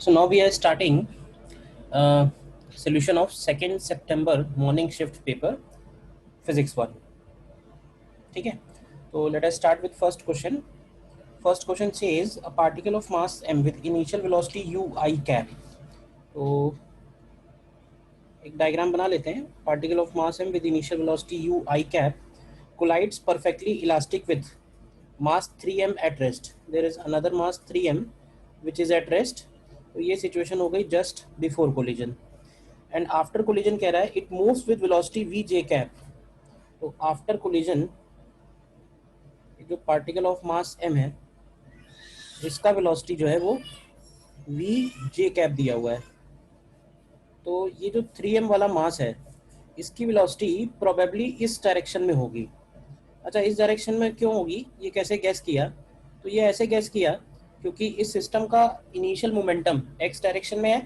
So now we are starting solution of 2nd September morning shift paper physics 1. ठीक है, तो let us start with first question. First question says a particle of mass m with initial velocity u I cap. तो एक diagram बना लेते हैं. Particle of mass m with initial velocity u I cap collides perfectly elastic with mass 3m at rest. There is another mass 3m which is at rest. तो ये situation हो गई just before collision. And after collision कह रहा है it moves with velocity v j cap. तो after collision जो particle of mass m है इसका वेलोसिटी जो है वो वी जे कैप दिया हुआ है. तो ये जो 3m वाला मास है इसकी वेलोसिटी प्रोबेबली इस डायरेक्शन में होगी. अच्छा, इस डायरेक्शन में क्यों होगी, ये कैसे गैस किया? तो ये ऐसे गैस किया क्योंकि इस सिस्टम का इनिशियल मोमेंटम x डायरेक्शन में है,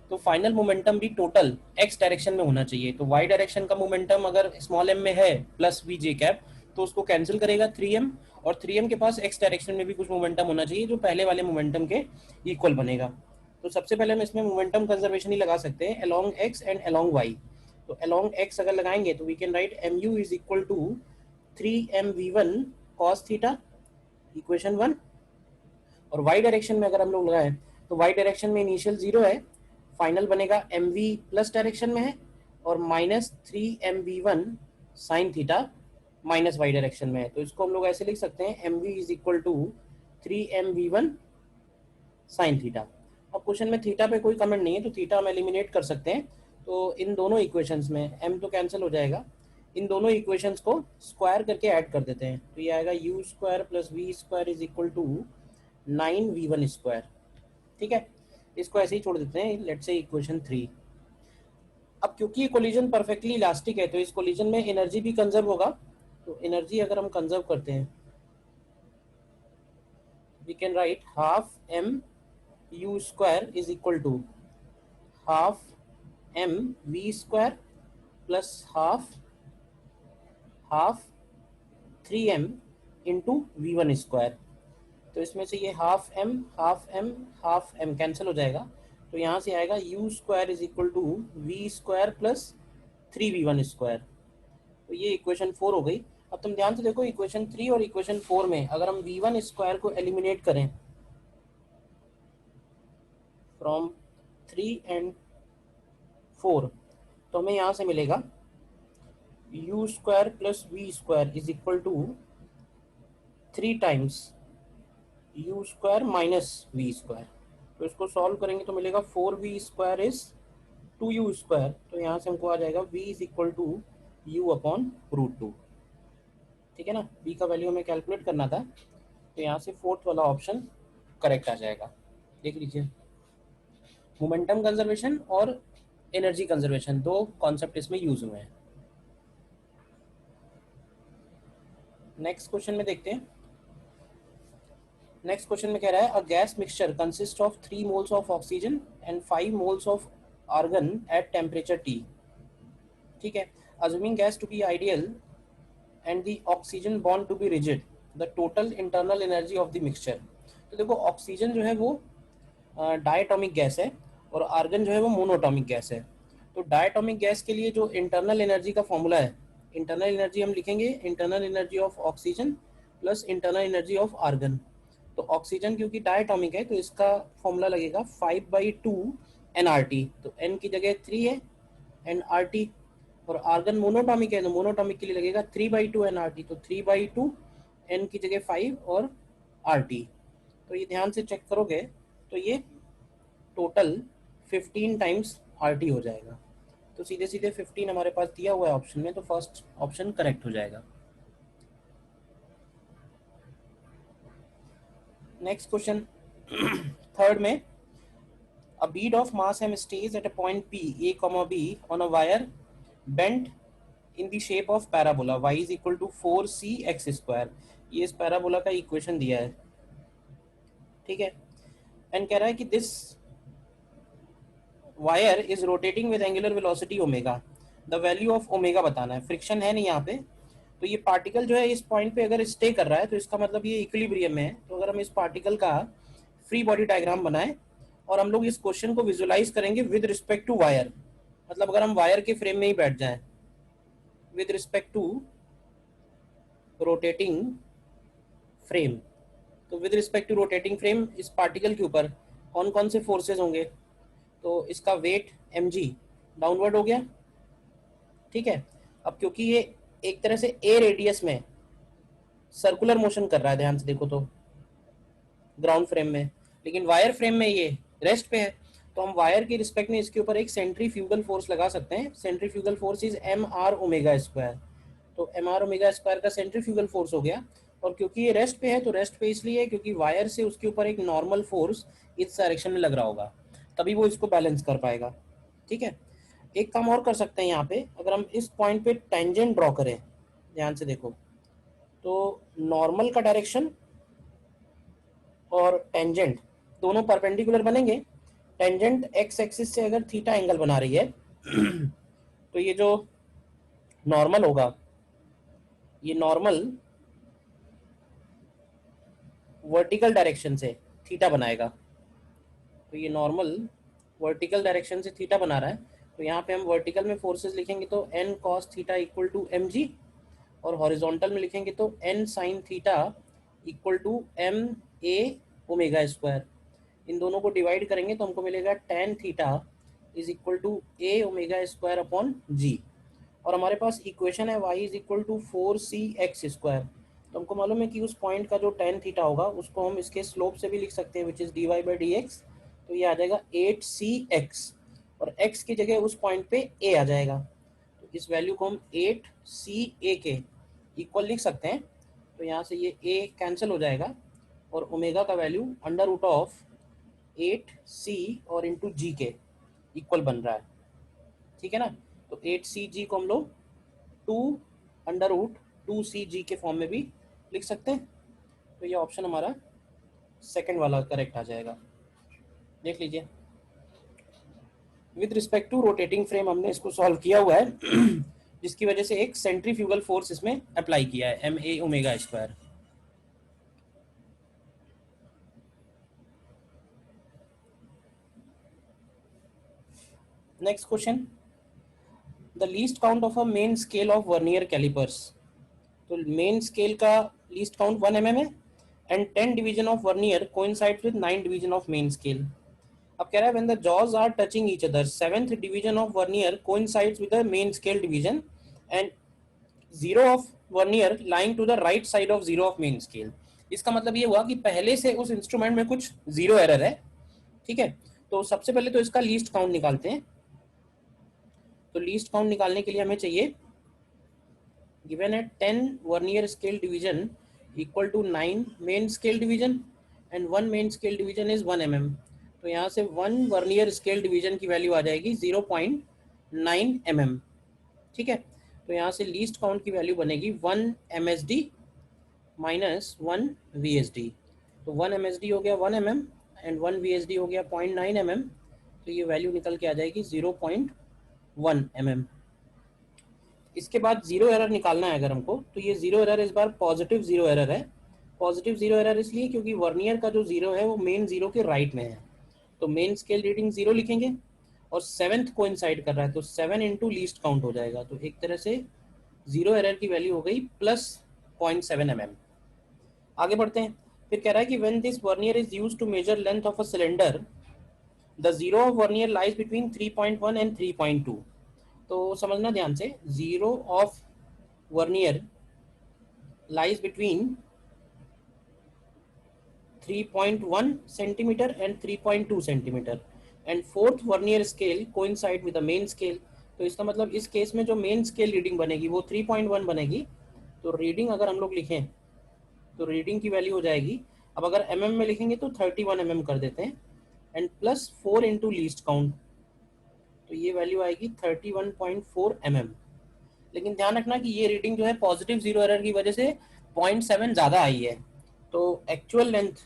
तो फाइनल मोमेंटम भी टोटल x डायरेक्शन में होना चाहिए. तो y डायरेक्शन का मोमेंटम अगर स्मॉल m में है प्लस वी जे कैप तो उसको कैंसिल करेगा 3m, और 3m के पास x डायरेक्शन में भी कुछ मोमेंटम होना चाहिए जो पहले वाले मोमेंटम के इक्वल बनेगा. तो सबसे पहले हम इसमें मोमेंटम कंजर्वेशन ही लगा सकते हैं along x and along y. तो अलोंग x अगर लगाएंगे तो we can write mu is equal to 3mv1 cos theta equation 1. और y डायरेक्शन में अगर हम लोग लगाएं तो y डायरेक्शन में इनिशियल 0 है, फाइनल बनेगा mv प्लस डायरेक्शन में है, और minus 3mv1 sine theta minus y direction में है. तो इसको हम लोग ऐसे लिख सकते हैं mv is equal to 3mv1 sine theta. अब क्वेश्चन में थीटा पे कोई कमेंट नहीं है तो थीटा हम एलिमिनेट कर सकते हैं. तो इन दोनों इक्वेशंस में m तो कैंसिल हो जाएगा, इन दोनों इक्वेशंस को स्क्वायर करके ऐड कर देते हैं. तो ये आएगा u square plus v square is equal to 9v1 square. ठीक है, इसको ऐसे ही छोड़ देते हैं. Let's say equation 3. अब क्योंकि ये कोलिजन परफेक्टली इलास्टिक है तो इस कोलिजन में एनर्जी भी कंजर्व होगा. तो एनर्जी अगर हम कंजर्व करते हैं we can write half m u square is equal to half m v square plus half 3m into v1 square. तो इसमें से ये हाफ m कैंसिल हो जाएगा. तो यहाँ से आएगा u square is equal to v square plus 3v1 square. तो ये इक्वेशन 4 हो गई. अब तुम ध्यान से देखो इक्वेशन 3 और इक्वेशन 4 में अगर हम v1 स्क्वायर को एलिमिनेट करें फ्रॉम 3 एंड 4 तो हमें यहाँ से मिलेगा u square plus v square is equal to 3 times u square minus v square. तो इसको सॉल्व करेंगे तो मिलेगा 4v square is 2u square. तो यहाँ से हमको आ जाएगा v is equal to u upon root 2. ठीक है ना, v का वैल्यू हमें कैलकुलेट करना था तो यहाँ से फोर्थ वाला ऑप्शन करेक्ट आ जाएगा. देख लीजिए, मोमेंटम कंजर्वेशन और एनर्जी कंजर्वेशन दो कॉन्सेप्ट इसमें यूज हुए हैं. नेक्स्ट क्वेश्चन में देखते हैं. नेक्स्ट क्वेश्चन में कह रहा है a gas mixture consist of 3 moles of oxygen and 5 moles of argon at temperature T. ठीक है, assuming gas to be ideal and the oxygen bond to be rigid, the total internal energy of the mixture. तो देखो oxygen जो है वो diatomic gas है और argon जो है वो मोनोटोमिक गैस है. तो डायटोमिक गैस के लिए जो इंटरनल एनर्जी का फॉर्मूला है, इंटरनल एनर्जी हम लिखेंगे internal energy of oxygen plus internal energy of argon. तो ऑक्सीजन क्योंकि डायटोमिक है तो इसका फॉर्मूला लगेगा 5/2 nRT. तो n की जगह 3 है nRT, और आर्गन मोनोटोमिक है तो मोनोटोमिक के लिए लगेगा 3/2 nRT. तो 3/2 n की जगह 5 और RT. तो ये ध्यान से चेक करोगे तो ये टोटल 15 टाइम्स RT हो जाएगा. तो सीधे सीधे 15 हमारे पास दिया हुआ है ऑप्शन में, तो फर्स्ट ऑप्शन करेक्ट हो जाएगा. नेक्स्ट क्वेश्चन थर्ड में a bead of mass m stays at a point P a comma B on a wire bent in the shape of parabola y is equal to 4c x square. ये इस parabola का equation दिया है. ठीक है, and कह रहा है कि this wire is rotating with angular velocity omega. The value of omega बताना है. फ्रिक्शन है नहीं यहाँ पे, तो ये पार्टिकल जो है इस पॉइंट पे अगर स्टे कर रहा है तो इसका मतलब ये इक्विलिब्रियम में है. तो अगर हम इस पार्टिकल का फ्री बॉडी डायग्राम बनाएं और हम लोग इस क्वेश्चन को विजुलाइज करेंगे विद रिस्पेक्ट टू वायर, मतलब अगर हम वायर के फ्रेम में ही बैठ जाएं, with respect to rotating frame. तो with respect to rotating frame इस पार्टिकल के ऊपर कौन कौन से फोर्सेज होंगे, तो इसका वेट mg डाउनवर्ड हो गया, ठीक है। अब क्योंकि ये एक तरह से ए रेडियस में सर्कुलर मोशन कर रहा है, ध्यान से देखो तो ग्राउंड फ्रेम में, लेकिन वायर फ्रेम में ये रेस्ट पे है, तो हम वायर के रिस्पेक्ट में इसके ऊपर एक सेंट्रीफ्यूगल फोर्स लगा सकते हैं। Centrifugal force is M R omega square. तो एम आर ओमेगा स्क्वायर का सेंट्रीफ्यूगल फोर्स हो गया। और क्योंकि ये रेस्ट पे है, तो रेस्ट पे इसलिए है क्योंकि वायर से उसके ऊपर एक नॉर्मल फोर्स इस डायरेक्शन में लग रहा होगा, तभी वो इसको बैलेंस कर पाएगा, ठीक है। एक काम और कर सकते हैं यहाँ पे, अगर हम इस पॉइंट पे टेंजेंट ड्रॉ करें, ध्यान से देखो तो नॉर्मल का डायरेक्शन और टेंजेंट दोनों परपेंडिकुलर बनेंगे। टेंजेंट एक्स एक्सिस से अगर थीटा एंगल बना रही है तो ये जो नॉर्मल होगा, ये नॉर्मल वर्टिकल डायरेक्शन से थीटा बनाएगा। तो ये नॉर्मल वर्टिकल डायरेक्शन से थीटा बना रहा है, तो यहाँ पे हम वर्टिकल में फोर्सेस लिखेंगे तो n cos theta equal to mg, और हॉरिजॉन्टल में लिखेंगे तो n sin theta equal to m a omega square. इन दोनों को डिवाइड करेंगे तो हमको मिलेगा tan theta is equal to a omega square upon g। और हमारे पास इक्वेशन है y is equal to 4cx square. तो हमको मालूम है कि उस पॉइंट का जो tan थीटा होगा उसको हम इसके स्लोप से भी लिख सकते हैं, which is dy by dx। तो ये आ जाएगा 8cx, और x की जगह उस पॉइंट पे a आ जाएगा, तो इस वैल्यू को हम 8ca के इक्वल लिख सकते हैं। तो यहाँ से ये a कैंसिल हो जाएगा, और ओमेगा का value under root of 8c और इंटू जी के इक्वल बन रहा है, ठीक है ना। तो 8cg को हम लोग 2 अंडर रूट 2cg के फॉर्म में भी लिख सकते हैं। तो ये ऑप्शन हमारा सेकंड वाला करेक्ट आ जाएगा, देख लीजिए। With respect to rotating frame हमने इसको सॉल्व किया हुआ है जिसकी वजह से एक सेंट्रीफ्यूगल फोर्स इसमें अप्लाई किया है, M A omega square. Next question, the least count of a main scale of vernier callipers. तो मेन स्केल का लीस्ट काउंट 1 mm है, and 10 division of vernier coincides with 9 division of main scale. अब कह रहा है when the jaws are touching each other, 7th division of vernier coincides with the main scale division, and 0 of vernier lying to the right side of 0 of main scale. इसका मतलब ये हुआ कि पहले से उस इंस्ट्रूमेंट में कुछ जीरो एरर है, ठीक है। तो सबसे पहले तो इसका लीस्ट काउंट निकालते हैं। तो लीस्ट काउंट निकालने के लिए हमें चाहिए, given at 10 vernier scale division equal to 9 main scale division and 1 main scale division is 1 mm। तो यहाँ से 1 वर्नियर स्केल डिवीजन की वैल्यू आ जाएगी 0.9 mm, ठीक है। तो यहाँ से लीस्ट काउंट की वैल्यू बनेगी 1 MSD माइनस 1 VSD। तो 1 MSD हो गया 1 mm एंड 1 VSD हो गया 0.9 mm। तो ये वैल्यू निकल के आ जाएगी 0.1 mm। इसके बाद जीरो एरर निकालना है अगर हमको, तो ये जीरो एरर इस बार पॉजिटिव जीरो एरर है। पॉजिटिव जीरो एरर इसलिए क्योंकि वर्नियर का जो जीरो है वो मेन जीरो के राइट में है, तो मेन स्केल रीडिंग जीरो लिखेंगे, और 7th कोइंसाइड कर रहा है तो 7 इंटू लीस्ट काउंट हो जाएगा। तो एक तरह से जीरो एरर की वैल्यू हो गई प्लस 0.7 mm। आगे बढ़ते हैं, फिर कह रहा है कि when this vernier is used to measure length of a cylinder, the zero of vernier lies between 3.1 and 3.2। तो समझना ध्यान से, zero of vernier lies between 3.1 centimetre and 3.2 centimetre, and 4th vernier scale coincide with the main scale. तो इसका मतलब इस case में जो मेन स्केल रीडिंग बनेगी वो 3.1 बनेगी। तो रीडिंग अगर हम लोग लिखें तो रीडिंग की वैल्यू हो जाएगी, अब अगर mm में लिखेंगे तो 31 mm कर देते हैं, and plus 4 into least count, तो ये वैल्यू आएगी 31.4 mm। लेकिन ध्यान रखना कि ये रीडिंग जो है पॉजिटिव जीरो एरर की वजह से 0.7 ज़्यादा आई है। तो एक्चुअल लेंथ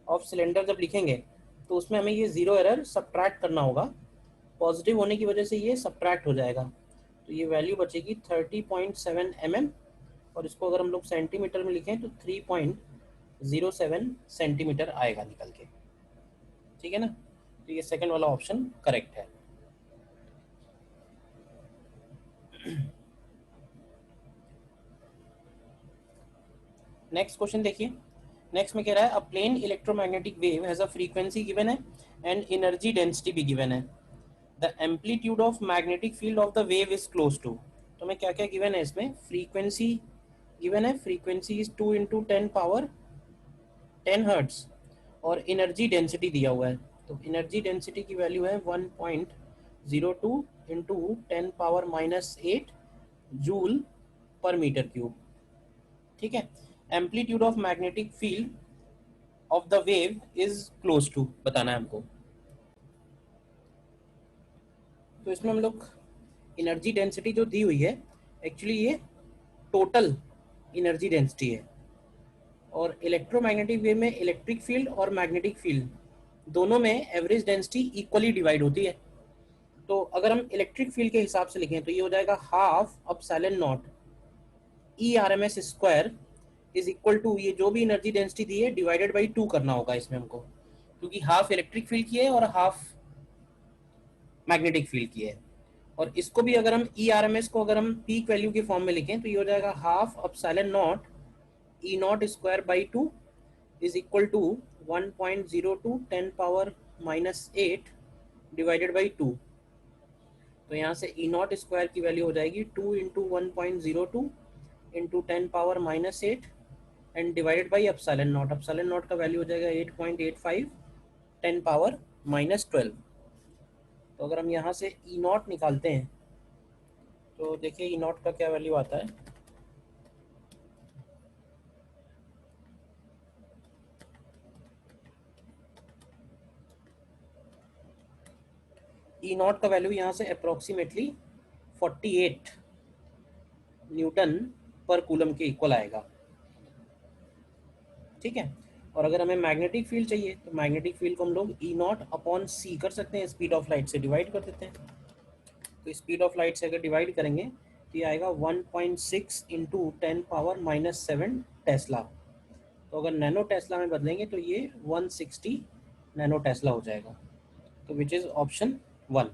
ऑफ सिलेंडर जब लिखेंगे तो उसमें हमें ये जीरो एरर सब्ट्रैक्ट करना होगा, पॉजिटिव होने की वजह से ये सब्ट्रैक्ट हो जाएगा। तो ये वैल्यू बचेगी 30.7 mm, और इसको अगर हम लोग सेंटीमीटर में लिखें तो 3.07 सेंटीमीटर आएगा निकल के। ठीक है ना, तो ये सेकंड वाला ऑप्शन करेक्ट है। नेक्स्ट क्वेश्चन देखिए। नेक्स्ट में कह रहा है a plane electromagnetic wave has a frequency given है एंड एनर्जी डेंसिटी भी गिवन है। The amplitude of magnetic field of the wave is close to. तो मैं क्या क्या गिवन है इसमें, फ्रीक्वेंसी गिवन है, फ्रीक्वेंसी इज 2 इंटू 10 हर्ट्स और एनर्जी डेंसिटी दिया हुआ है। तो एनर्जी डेंसिटी की वैल्यू है 1.02 into 10⁻⁻8 joule per metre cube. ठीक है, amplitude of magnetic field of the wave is close to बताना है हमको। तो इसमें हम लोग एनर्जी डेंसिटी जो दी हुई है, एक्चुअली ये टोटल एनर्जी डेंसिटी है। और इलेक्ट्रोमैग्नेटिक वेव में इलेक्ट्रिक फील्ड और मैग्नेटिक फील्ड दोनों में एवरेज डेंसिटी इक्वली डिवाइड होती है। तो अगर हम इलेक्ट्रिक फील्ड के हिसाब से लिखें तो ये हो जाएगा half epsilon not E R M S square is equal to, ये जो भी एनर्जी डेंसिटी दी है डिवाइडेड बाई 2 करना होगा इसमें हमको, क्योंकि हाफ इलेक्ट्रिक फील्ड की है और हाफ मैग्नेटिक फील्ड की है। और इसको भी अगर हम ई आर एम एस को अगर हम पीक वैल्यू के फॉर्म में लिखें तो ये हो जाएगा half epsilon not E naught square by 2 is equal to 1.02 10⁻⁻8 divided by 2। तो यहाँ से ई नॉट स्क्वायर की वैल्यू हो जाएगी 2 into 1.02 into 10⁻⁻8 and divided by epsilon naught. Epsilon naught का वैल्यू हो जाएगा 8.85 10⁻12। तो अगर हम यहाँ से ई नॉट निकालते हैं तो देखिए ई नॉट का क्या वैल्यू आता है। ई नॉट का वैल्यू यहाँ से अप्रोक्सीमेटली 48 न्यूटन पर कूलम के इक्वल आएगा। ठीक है, और अगर हमें मैग्नेटिक फील्ड चाहिए तो मैग्नेटिक फील्ड को हम लोग ई नॉट अपॉन सी कर सकते हैं, स्पीड ऑफ लाइट से डिवाइड कर देते हैं। तो स्पीड ऑफ लाइट से अगर डिवाइड करेंगे तो ये आएगा 1.6 इंटू 10⁻⁻7 टेस्ला। तो अगर नैनो टेस्ला में बदलेंगे तो ये 160 नैनो टेस्ला हो जाएगा। तो विच इज ऑप्शन 1।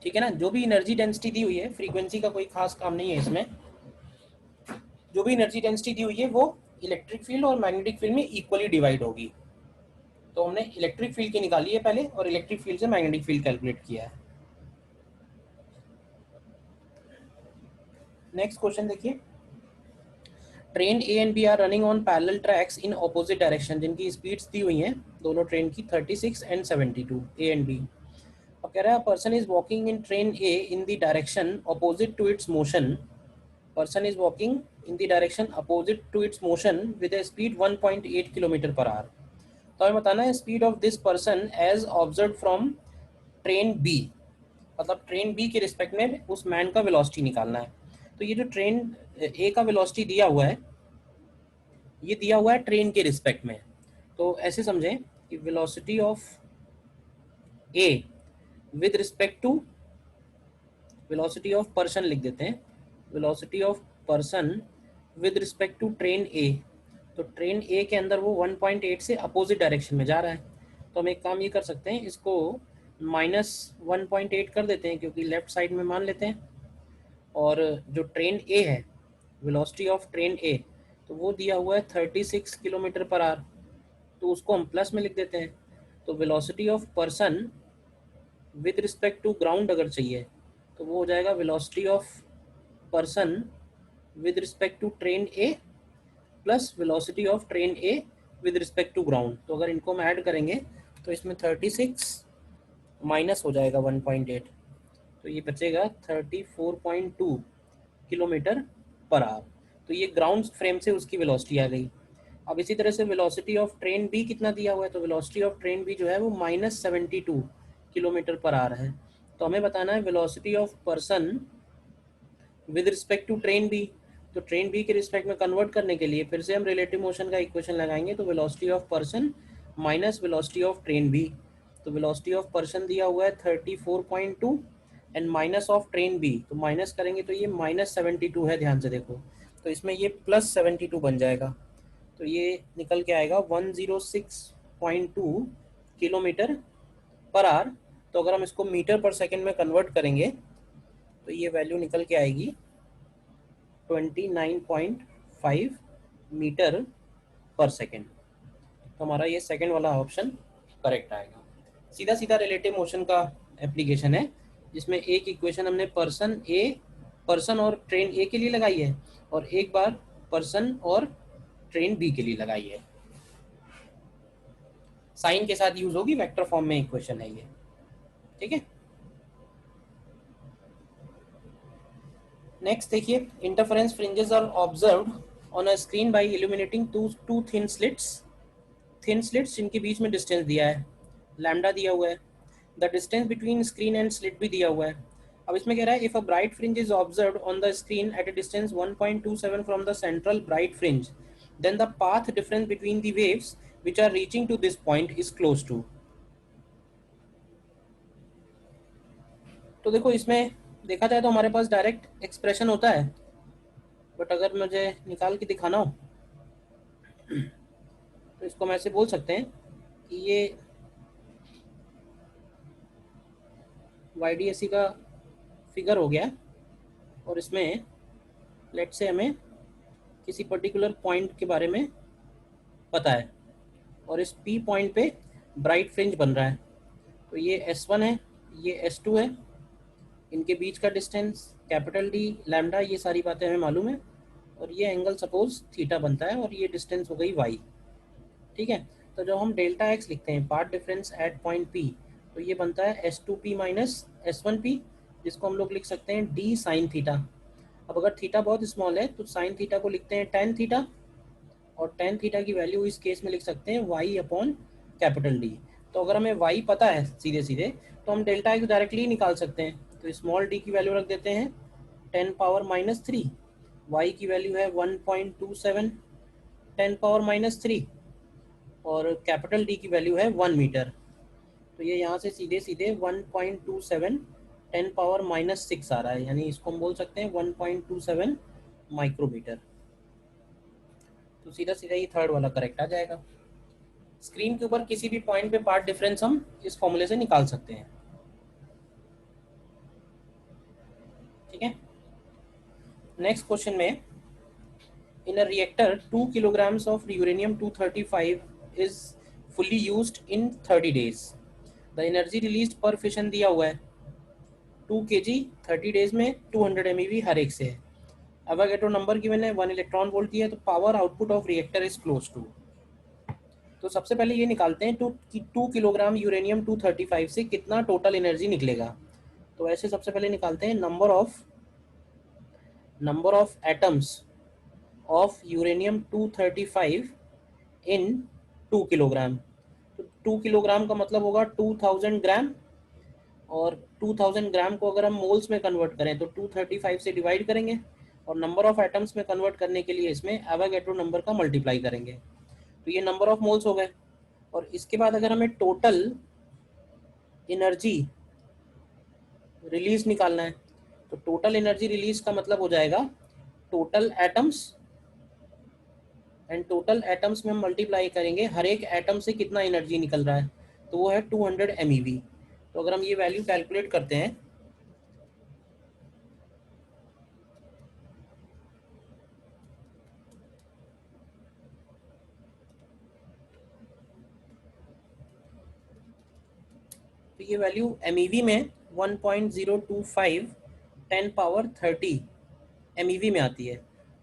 ठीक है ना, जो भी एनर्जी डेंसिटी दी हुई है, फ्रीक्वेंसी का कोई खास काम नहीं है इसमें, जो भी एनर्जी डेंसिटी दी हुई है वो इलेक्ट्रिक फील्ड और मैग्नेटिक फील्ड में इक्वली डिवाइड होगी। तो हमने इलेक्ट्रिक फील्ड की निकाली है पहले और इलेक्ट्रिक फील्ड से मैग्नेटिक फील्ड कैलकुलेट किया है। नेक्स्ट क्वेश्चन देखिए, train A and B are running on parallel tracks in opposite direction, जिनकी स्पीड्स दी हुई हैं दोनों ट्रेन की 36 एंड 72, ए एंड बी। अब कह रहा है person is walking in train A in the direction opposite to its motion. Person is walking in the direction opposite to its motion with a speed 1.8 kilometre per hour. तो हमें बताना है speed of this person as observe from train B, मतलब train B के respect में उस man का velocity निकालना है। तो ये जो ट्रेन ए का वेलोसिटी दिया हुआ है, ये दिया हुआ है ट्रेन के रिस्पेक्ट में। तो ऐसे समझें कि velocity of A with respect to velocity of person लिख देते हैं, velocity of person with respect to train A. तो ट्रेन ए के अंदर वो 1.8 से अपोजिट डायरेक्शन में जा रहा है। तो हम एक काम ये कर सकते हैं, इसको -1.8 कर देते हैं क्योंकि लेफ्ट साइड में मान लेते हैं। और जो ट्रेन ए है, वेलोसिटी ऑफ ट्रेन ए, तो वो दिया हुआ है 36 किलोमीटर पर आवर, तो उसको हम प्लस में लिख देते हैं। तो velocity of person with respect to ground अगर चाहिए तो वो हो जाएगा velocity of person with respect to train A plus velocity of train A with respect to ground. तो अगर इनको हम ऐड करेंगे तो इसमें 36 माइनस हो जाएगा 1.8, तो ये बचेगा 34.2 किलोमीटर पर आवर। तो ये ग्राउंड फ्रेम से उसकी वेलोसिटी आ गई। अब इसी तरह से वेलोसिटी ऑफ ट्रेन बी कितना दिया हुआ है, तो वेलोसिटी ऑफ ट्रेन बी जो है वो -72 किलोमीटर पर आवर है। तो हमें बताना है velocity of person with respect to train B. तो ट्रेन बी के रिस्पेक्ट में कन्वर्ट करने के लिए फिर से हम रिलेटिव मोशन का इक्वेशन लगाएंगे। तो velocity of person minus velocity of train B. तो वेलोसिटी ऑफ पर्सन दिया हुआ है 34.2 and minus of train B, तो माइनस करेंगे तो ये -72 है, ध्यान से देखो। तो इसमें ये +72 बन जाएगा। तो ये निकल के आएगा 106 29.2 किलोमीटर पर आवर। तो अगर हम इसको मीटर पर सेकेंड में कन्वर्ट करेंगे तो ये वैल्यू निकल के आएगी 29.5 मीटर पर सेकेंड। तो हमारा ये सेकेंड वाला ऑप्शन करेक्ट आएगा। सीधा सीधा रिलेटिव मोशन का एप्लीकेशन है, जिसमें एक इक्वेशन हमने पर्सन और ट्रेन ए के लिए लगाई है और एक बार पर्सन और ट्रेन बी के लिए लगाई है। साइन के साथ यूज होगी, वेक्टर फॉर्म में इक्वेशन है ये, ठीक है। नेक्स्ट देखिए, interference fringes are observed on a screen by illuminating two thin slits जिनके बीच में डिस्टेंस दिया है, लैम्डा दिया हुआ है, the distance between screen and slit भी दिया हुआ है। अब इसमें कह रहा है if a bright fringe is observed on the screen at a distance 1.27 from the central bright fringe, then the path difference between the waves which are reaching to this point is close to. तो देखो, इसमें देखा जाए तो हमारे पास direct expression होता है, but अगर मुझे निकाल के दिखाना हो तो इसको हम ऐसे बोल सकते हैं कि ये YDSC का फिगर हो गया और इसमें लेट से हमें किसी पर्टिकुलर पॉइंट के बारे में पता है और इस P पॉइंट पे ब्राइट फ्रिंज बन रहा है। तो ये S1 है, ये S2 है, इनके बीच का डिस्टेंस कैपिटल D लैम्डा, ये सारी बातें हमें मालूम है, और ये एंगल सपोज थीटा बनता है और ये डिस्टेंस हो गई y, ठीक है। तो जब हम डेल्टा एक्स लिखते हैं, path difference at point P, तो ये बनता है S2P माइनस S1P, जिसको हम लोग लिख सकते हैं D साइन थीटा। अब अगर थीटा बहुत स्मॉल है तो साइन थीटा को लिखते हैं टेन थीटा, और टेन थीटा की वैल्यू इस केस में लिख सकते हैं y अपॉन कैपिटल D। तो अगर हमें y पता है सीधे सीधे तो हम डेल्टा एक्स डायरेक्टली निकाल सकते हैं। तो स्मॉल d की वैल्यू रख देते हैं 10⁻³ y की वैल्यू है 1.27 10⁻³ और कैपिटल D की वैल्यू है 1 मीटर। तो ये यहाँ से सीधे सीधे 1.27 10⁻⁻6 आ रहा है, यानी इसको हम बोल सकते हैं 1.27 माइक्रोमीटर। तो सीधा सीधा ये थर्ड वाला करेक्ट आ जाएगा। स्क्रीन के ऊपर किसी भी पॉइंट पे पार्ट डिफरेंस हम इस फॉर्मूले से निकाल सकते हैं, ठीक है। नेक्स्ट क्वेश्चन में, in a reactor 2 kilograms of uranium 235 is fully used in 30 days, the energy released per fission दिया हुआ है 2 kg 30 डेज में 200 MeV हर एक से है। एवोगैड्रो नंबर गिवन है 1 इलेक्ट्रॉन वोल्ट दिया है, तो power output of reactor is close to. तो सबसे पहले ये निकालते हैं 2 किलोग्राम यूरेनियम 235 से कितना टोटल एनर्जी निकलेगा। तो ऐसे सबसे पहले निकालते हैं number of atoms of uranium 235 in 2 kilogram. तो 2 किलोग्राम का मतलब होगा 2000 ग्राम, और 2000 ग्राम को अगर हम मोल्स में कन्वर्ट करें तो 235 से डिवाइड करेंगे, और नंबर ऑफ एटम्स में कन्वर्ट करने के लिए इसमें एवोगैड्रो नंबर का मल्टीप्लाई करेंगे। तो ये नंबर ऑफ मोल्स हो गए। और इसके बाद अगर हमें टोटल एनर्जी रिलीज निकालना है, तो टोटल एनर्जी रिलीज का मतलब हो जाएगा total atoms, and total atoms में हम मल्टीप्लाई करेंगे हर एक एटम से कितना एनर्जी निकल रहा है, तो वो है 200 MeV। तो अगर हम ये वैल्यू कैलकुलेट करते हैं तो ये वैल्यू MeV में 1.025 10⁻30 MeV में आती है।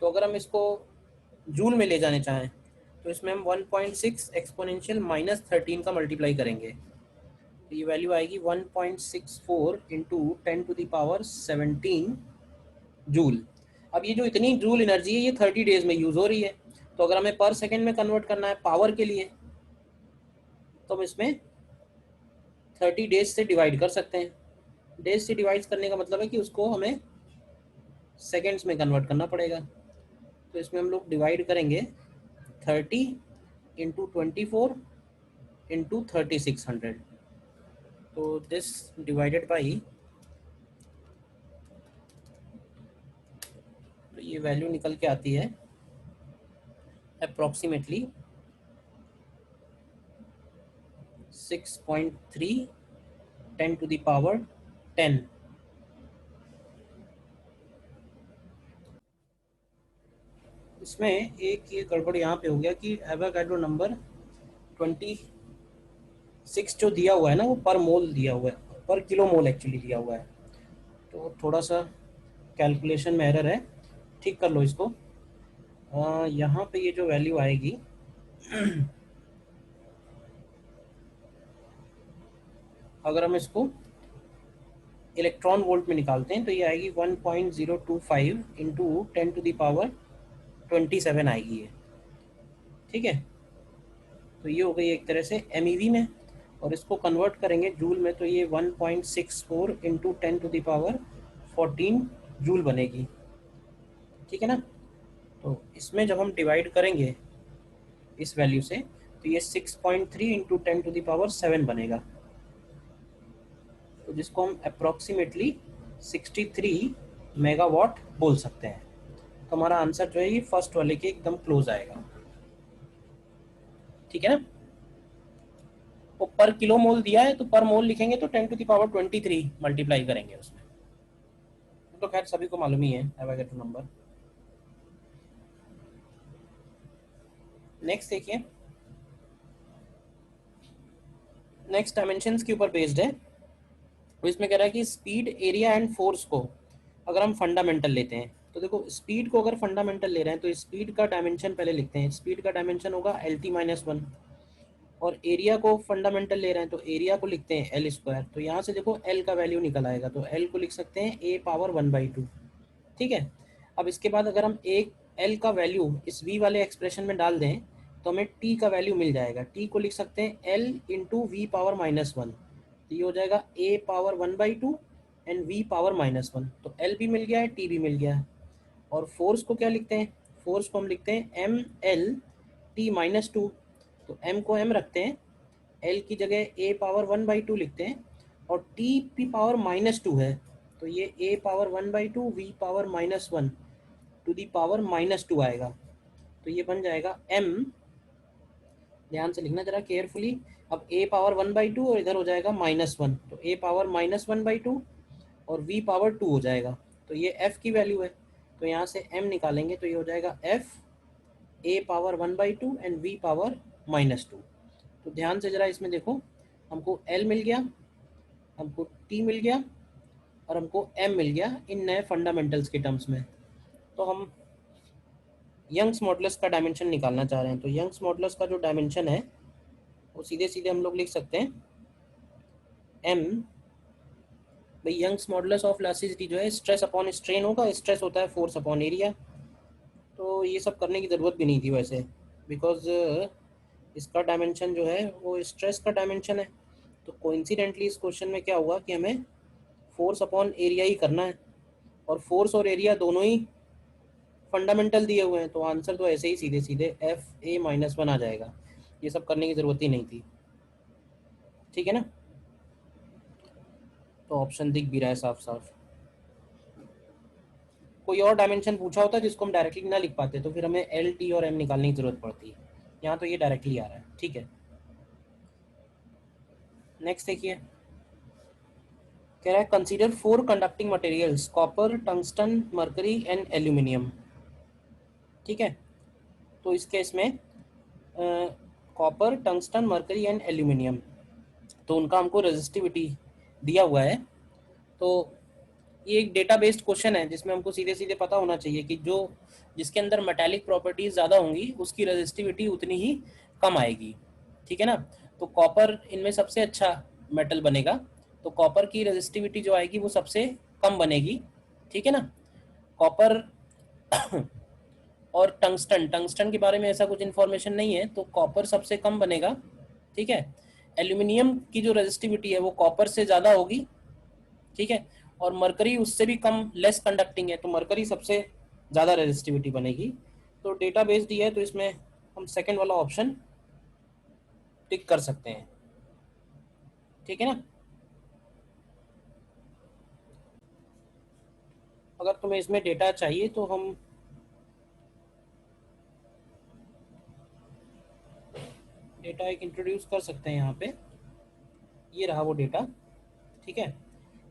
तो अगर हम इसको जूल में ले जाने चाहें तो इसमें हम 1.6 एक्सपोनेंशियल -13 का मल्टीप्लाई करेंगे, तो ये वैल्यू आएगी 1.64 इंटू 10⁻17 जूल। अब ये जो इतनी जूल एनर्जी है ये 30 डेज में यूज़ हो रही है, तो अगर हमें पर सेकेंड में कन्वर्ट करना है पावर के लिए तो हम इसमें 30 डेज से डिवाइड कर सकते हैं। डेज से डिवाइड करने का मतलब है कि उसको हमें सेकेंड्स में कन्वर्ट करना पड़ेगा। तो इसमें हम लोग डिवाइड करेंगे 30 इंटू 24 इंटू 3600, तो दिस डिवाइडेड बाई, तो ये वैल्यू निकल के आती है अप्रॉक्सीमेटली 6.3 10 to the power 10। इसमें एक ये गड़बड़ यहाँ पे हो गया कि एवोगाड्रो नंबर 26 जो दिया हुआ है ना, वो पर मोल दिया हुआ है, पर किलो मोल एक्चुअली दिया हुआ है। तो थोड़ा सा कैलकुलेशन में एरर है, ठीक कर लो इसको। यहाँ पे ये जो वैल्यू आएगी अगर हम इसको इलेक्ट्रॉन वोल्ट में निकालते हैं तो ये आएगी 1.025 इंटू 10 टू द पावर 27 आएगी ये। ठीक है, तो ये हो गई एक तरह से एमईवी में, और इसको कन्वर्ट करेंगे जूल में तो ये 1.64 into 10 to the power 14 joule बनेगी। ठीक है ना, तो इसमें जब हम डिवाइड करेंगे इस वैल्यू से तो ये 6.3 इंटू 10 टू द पावर 7 बनेगा, तो जिसको हम अप्रॉक्सीमेटली 63 मेगावाट बोल सकते हैं। तो हमारा आंसर जो है ये फर्स्ट वाले के एकदम क्लोज आएगा। ठीक है ना, वो पर किलो मोल दिया है तो पर मोल लिखेंगे तो 10 टू द पावर 23 मल्टीप्लाई करेंगे उसमें, तो खैर सभी को मालूम ही है एवोगाड्रो नंबर। नेक्स्ट देखिए, नेक्स्ट डायमेंशंस के ऊपर बेस्ड है। तो इसमें कह रहा है कि स्पीड, एरिया एंड फोर्स को अगर हम फंडामेंटल लेते हैं तो देखो स्पीड को अगर फंडामेंटल ले रहे हैं तो स्पीड का डायमेंशन पहले लिखते हैं। स्पीड का डायमेंशन होगा LT-1, और एरिया को फंडामेंटल ले रहे हैं तो एरिया को लिखते हैं L²। तो यहाँ से देखो L का वैल्यू निकल आएगा, तो L को लिख सकते हैं A पावर 1/2। ठीक है, अब इसके बाद अगर हम एक L का वैल्यू इस V वाले एक्सप्रेशन में डाल दें तो हमें T का वैल्यू मिल जाएगा। T को लिख सकते हैं L इंटू V पावर -1, तो ये हो जाएगा A power 1/2 and V power -1। तो L भी मिल गया है, T भी मिल गया है। और फोर्स को क्या लिखते हैं, फोर्स को हम लिखते हैं ML T-2। तो M को M रखते हैं, L की जगह A पावर 1/2 लिखते हैं, और T की पावर -2 है तो ये A power 1/2 V power -1 to the power -2 आएगा। तो ये बन जाएगा M, ध्यान से लिखना जरा केयरफुली। अब A पावर 1/2 और इधर हो जाएगा -1, तो A पावर -1/2 और V पावर 2 हो जाएगा। तो ये F की वैल्यू है, तो यहाँ से M निकालेंगे तो ये हो जाएगा F A power 1/2 and V power -2। तो ध्यान से जरा इसमें देखो, हमको L मिल गया, हमको T मिल गया, और हमको M मिल गया इन नए फंडामेंटल्स के टर्म्स में। तो हम यंग्स मॉडुलस का डायमेंशन निकालना चाह रहे हैं। तो यंग्स मॉडुलस का जो डायमेंशन है वो सीधे सीधे हम लोग लिख सकते हैं M, भाई यंग्स मॉडुलस ऑफ इलास्टिसिटी जो है स्ट्रेस अपॉन स्ट्रेन होगा, स्ट्रेस होता है फोर्स अपॉन एरिया। तो ये सब करने की ज़रूरत भी नहीं थी वैसे, बिकॉज इसका डायमेंशन जो है वो स्ट्रेस का डायमेंशन है। तो कोइंसिडेंटली इस क्वेश्चन में क्या हुआ कि हमें फोर्स अपॉन एरिया ही करना है, और फोर्स और एरिया दोनों ही फंडामेंटल दिए हुए हैं, तो आंसर तो ऐसे ही सीधे सीधे FA-1 आ जाएगा। ये सब करने की ज़रूरत ही नहीं थी। ठीक है ना, तो ऑप्शन दिख भी रहा है साफ साफ। कोई और डायमेंशन पूछा होता जिसको हम डायरेक्टली ना लिख पाते तो फिर हमें L, T और M निकालने की ज़रूरत पड़ती है। यहाँ तो ये डायरेक्टली आ रहा है। ठीक है, नेक्स्ट देखिए, कह रहा है consider 4 conducting materials copper, tungsten, mercury and aluminium. ठीक है, तो इस केस में copper, tungsten, mercury and aluminium, तो उनका हमको रेजिस्टिविटी दिया हुआ है। तो ये एक डेटा बेस्ड क्वेश्चन है जिसमें हमको सीधे सीधे पता होना चाहिए कि जो जिसके अंदर मेटालिक प्रॉपर्टीज ज़्यादा होंगी उसकी रेजिस्टिविटी उतनी ही कम आएगी। ठीक है ना, तो कॉपर इनमें सबसे अच्छा मेटल बनेगा, तो कॉपर की रेजिस्टिविटी जो आएगी वो सबसे कम बनेगी। ठीक है ना, कॉपर और टंगस्टन, टंगस्टन के बारे में ऐसा कुछ इन्फॉर्मेशन नहीं है, तो कॉपर सबसे कम बनेगा। ठीक है, एल्यूमिनियम की जो रेजिस्टिविटी है वो कॉपर से ज़्यादा होगी। ठीक है, और मरकरी उससे भी कम, लेस कंडक्टिंग है, तो मरकरी सबसे ज़्यादा रेजिस्टिविटी बनेगी। तो डेटा बेस्ड ही है, तो इसमें हम सेकंड वाला ऑप्शन टिक कर सकते हैं। ठीक है ना, अगर तुम्हें इसमें डेटा चाहिए तो हम डेटा एक इंट्रोड्यूस कर सकते हैं यहाँ पे। ये रहा वो डेटा, ठीक है।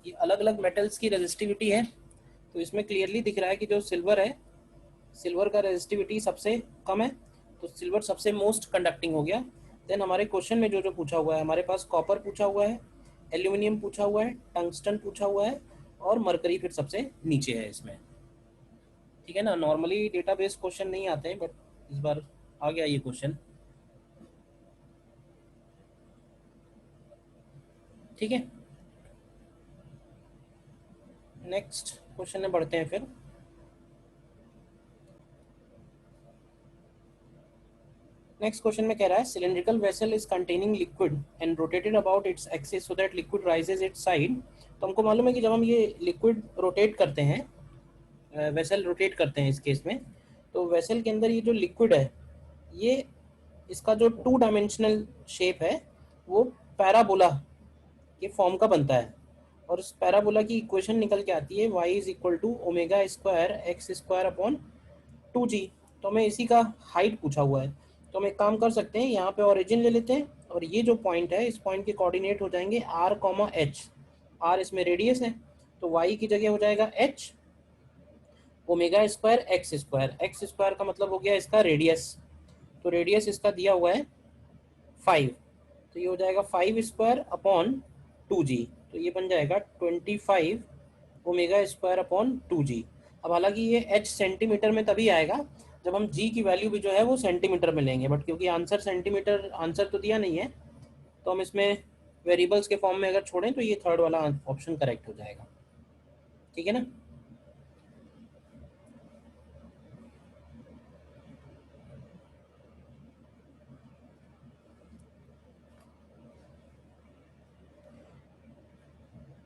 ये अलग अलग मेटल्स की रेजिस्टिविटी है, तो इसमें क्लियरली दिख रहा है कि जो सिल्वर है, सिल्वर का रेजिस्टिविटी सबसे कम है, तो सिल्वर सबसे मोस्ट कंडक्टिंग हो गया। देन हमारे क्वेश्चन में जो जो पूछा हुआ है, हमारे पास कॉपर पूछा हुआ है, एल्यूमिनियम पूछा हुआ है, टंगस्टन पूछा हुआ है, और मरकरी फिर सबसे नीचे है इसमें, ठीक है ना। नॉर्मली डेटाबेस क्वेश्चन नहीं आते हैं, बट इस बार आ गया ये क्वेश्चन, ठीक है। नेक्स्ट क्वेश्चन में बढ़ते हैं फिर। नेक्स्ट क्वेश्चन में कह रहा है cylindrical vessel is containing liquid and rotated about its axis so that liquid rises it's side. तो हमको मालूम है कि जब हम ये लिक्विड रोटेट करते हैं, वेसल रोटेट करते हैं इस केस में, तो वेसल के अंदर ये जो लिक्विड है, ये इसका जो 2 डायमेंशनल शेप है वो पैराबोला के फॉर्म का बनता है, और इस पैराबोला की इक्वेशन निकल के आती है y is equal to omega square X square upon 2g। तो हमें इसी का हाइट पूछा हुआ है, तो हम एक काम कर सकते हैं, यहाँ पे ओरिजिन ले लेते हैं, और ये जो पॉइंट है, इस पॉइंट के कोऑर्डिनेट हो जाएंगे r, h। r इसमें रेडियस है, तो y की जगह हो जाएगा h omega square X square. X square का मतलब हो गया इसका रेडियस, तो रेडियस इसका दिया हुआ है 5, तो ये हो जाएगा 5 स्क्वायर अपॉन 2g, तो ये बन जाएगा 25 ओमेगा स्क्वायर अपॉन 2g। अब हालांकि ये h सेंटीमीटर में तभी आएगा जब हम g की वैल्यू भी जो है वो सेंटीमीटर में लेंगे, बट क्योंकि आंसर सेंटीमीटर आंसर तो दिया नहीं है, तो हम इसमें वेरिएबल्स के फॉर्म में अगर छोड़ें तो ये थर्ड वाला ऑप्शन करेक्ट हो जाएगा, ठीक है ना।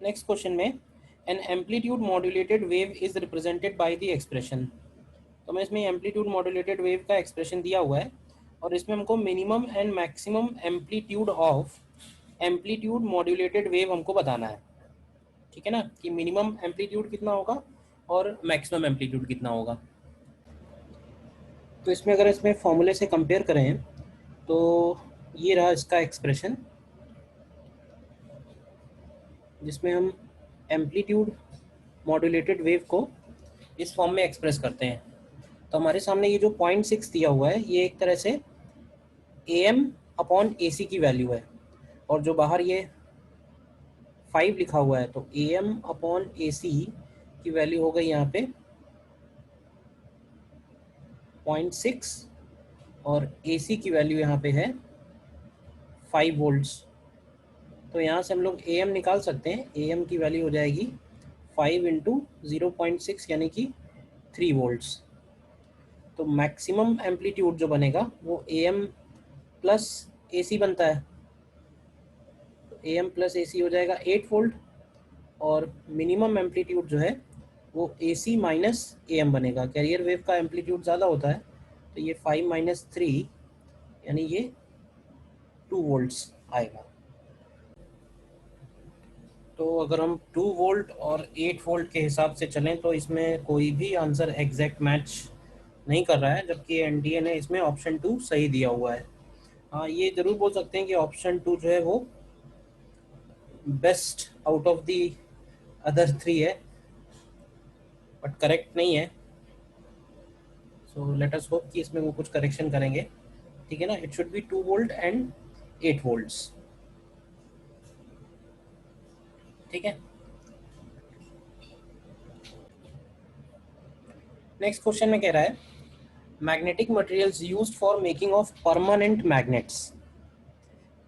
नेक्स्ट क्वेश्चन में an amplitude modulated wave is represented by the expression. तो मैं इसमें एम्पलीट्यूड मॉड्यूलेटेड वेव का एक्सप्रेशन दिया हुआ है, और इसमें हमको minimum and maximum amplitude of amplitude modulated wave हमको बताना है, ठीक है ना, कि मिनिमम एम्पलीट्यूड कितना होगा और मैक्सिमम एम्पलीट्यूड कितना होगा। तो इसमें अगर इसमें फॉर्मूले से कंपेयर करें तो ये रहा इसका एक्सप्रेशन, जिसमें हम एम्पलीट्यूड मॉड्यूलेटेड वेव को इस फॉर्म में एक्सप्रेस करते हैं। तो हमारे सामने ये जो 0.6 दिया हुआ है, ये एक तरह से AM अपॉन AC की वैल्यू है, और जो बाहर ये 5 लिखा हुआ है, तो AM अपॉन AC की वैल्यू हो गई यहाँ पे 0.6, और AC की वैल्यू यहाँ पे है 5 वोल्ट्स। तो यहाँ से हम लोग AM निकाल सकते हैं, AM की वैल्यू हो जाएगी 5 इंटू 0.6 यानी कि 3 वोल्ट्स। तो मैक्सिमम एम्पलीट्यूड जो बनेगा वो AM प्लस AC बनता है, तो AM प्लस AC हो जाएगा 8 वोल्ट, और मिनिमम एम्पलीट्यूड जो है वो AC माइनस AM बनेगा। कैरियर वेव का एम्पलीट्यूड ज़्यादा होता है, तो ये 5 माइनस 3 यानी ये 2 वोल्ट्स आएगा। तो अगर हम 2 वोल्ट और 8 वोल्ट के हिसाब से चलें तो इसमें कोई भी आंसर एग्जैक्ट मैच नहीं कर रहा है, जबकि NTA ने इसमें ऑप्शन 2 सही दिया हुआ है। हाँ, ये ज़रूर बोल सकते हैं कि ऑप्शन 2 जो है वो best out of the other 3 है, बट करेक्ट नहीं है। सो लेट अस होप कि इसमें वो कुछ करेक्शन करेंगे, ठीक है ना। It should be 2 volt and 8 volts, ठीक है। नेक्स्ट क्वेश्चन में कह रहा है magnetic materials used for making of permanent magnets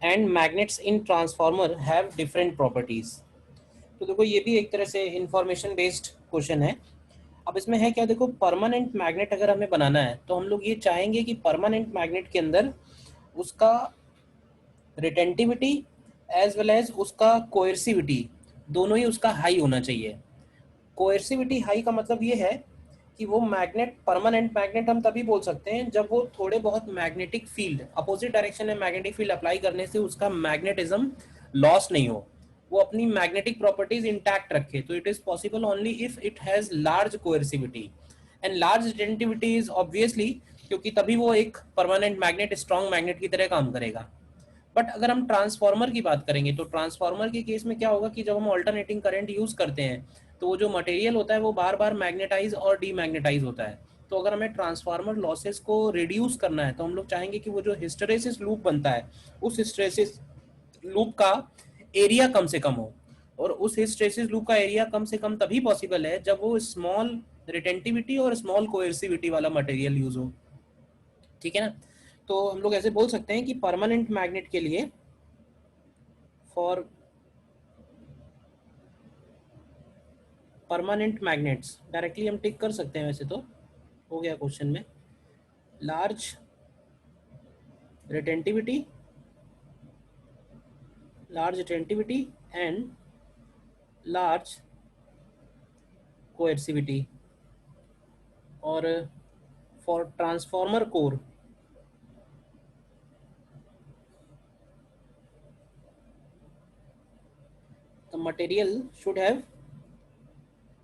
and magnets in transformer have different properties. तो देखो ये भी एक तरह से इंफॉर्मेशन बेस्ड क्वेश्चन है। अब इसमें है क्या, देखो परमानेंट मैग्नेट अगर हमें बनाना है तो हम लोग ये चाहेंगे कि परमानेंट मैग्नेट के अंदर उसका रिटेंटिविटी एज वेल एज उसका कोएर्सिविटी दोनों ही उसका हाई होना चाहिए। कोएर्सिविटी हाई का मतलब ये है कि वो मैग्नेट परमानेंट मैग्नेट हम तभी बोल सकते हैं जब वो थोड़े बहुत मैग्नेटिक फील्ड अपोजिट डायरेक्शन में मैग्नेटिक फील्ड अप्लाई करने से उसका मैग्नेटिज्म लॉस नहीं हो, वो अपनी मैग्नेटिक प्रॉपर्टीज इंटैक्ट रखे। तो it is possible only if it has large coercivity and large retentivity is obviously, क्योंकि तभी वो एक परमानेंट मैग्नेट स्ट्रॉन्ग मैग्नेट की तरह काम करेगा। बट अगर हम ट्रांसफार्मर की बात करेंगे तो ट्रांसफार्मर के केस में क्या होगा कि जब हम ऑल्टरनेटिंग करंट यूज करते हैं तो वो जो मटेरियल होता है वो बार बार मैग्नेटाइज और डीमैग्नेटाइज होता है। तो अगर हमें ट्रांसफार्मर लॉसेस को रिड्यूस करना है तो हम लोग चाहेंगे कि वो जो हिस्टैरिसीस लूप बनता है उस हिस्टैरिसीस लूप का एरिया कम से कम हो, और उस हिस्टैरिसीस लूप का एरिया कम से कम तभी पॉसिबल है जब वो स्मॉल रिटेंटिविटी और स्मॉल कोएर्सिविटी वाला मटेरियल यूज हो। ठीक है ना। तो हम लोग ऐसे बोल सकते हैं कि परमानेंट मैग्नेट के लिए, फॉर परमानेंट मैग्नेट्स डायरेक्टली हम टिक कर सकते हैं, वैसे तो हो गया क्वेश्चन में, large retentivity, large retentivity and large coercivity. और for transformer core, the material should have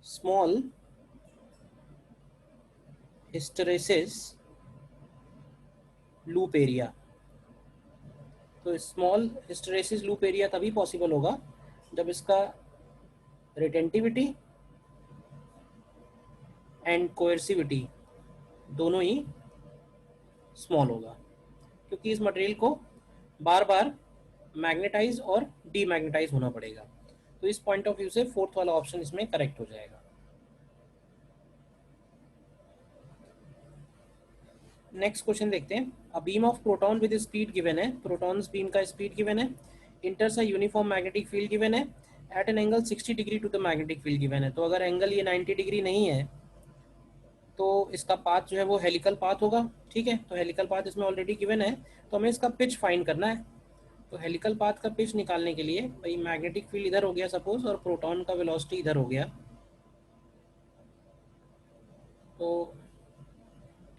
small hysteresis loop area। तो स्मॉल हिस्टैरिसीस लूप एरिया तभी पॉसिबल होगा जब इसका रिटेंटिविटी एंड कोएर्सिविटी दोनों ही स्मॉल होगा, क्योंकि इस मटेरियल को बार बार मैग्नेटाइज और डीमैग्नेटाइज होना पड़ेगा। तो इस पॉइंट ऑफ व्यू से फोर्थ वाला ऑप्शन इसमें करेक्ट हो जाएगा। नेक्स्ट क्वेश्चन देखते हैं। A beam of proton with speed given है, प्रोटॉन्स बीम का स्पीड गिवन है, enters a uniform magnetic field given है, at an angle 60 degree to the magnetic field given है। तो अगर एंगल ये 90 डिग्री नहीं है तो इसका पाथ जो है वो हेलिकल पाथ होगा। ठीक है, तो हेलिकल पाथ इसमें ऑलरेडी गिवन है, तो हमें इसका पिच फाइंड करना है। तो हेलिकल पाथ का पिच निकालने के लिए भाई मैग्नेटिक फील्ड इधर हो गया सपोज, और प्रोटॉन का वेलोसिटी इधर हो गया, तो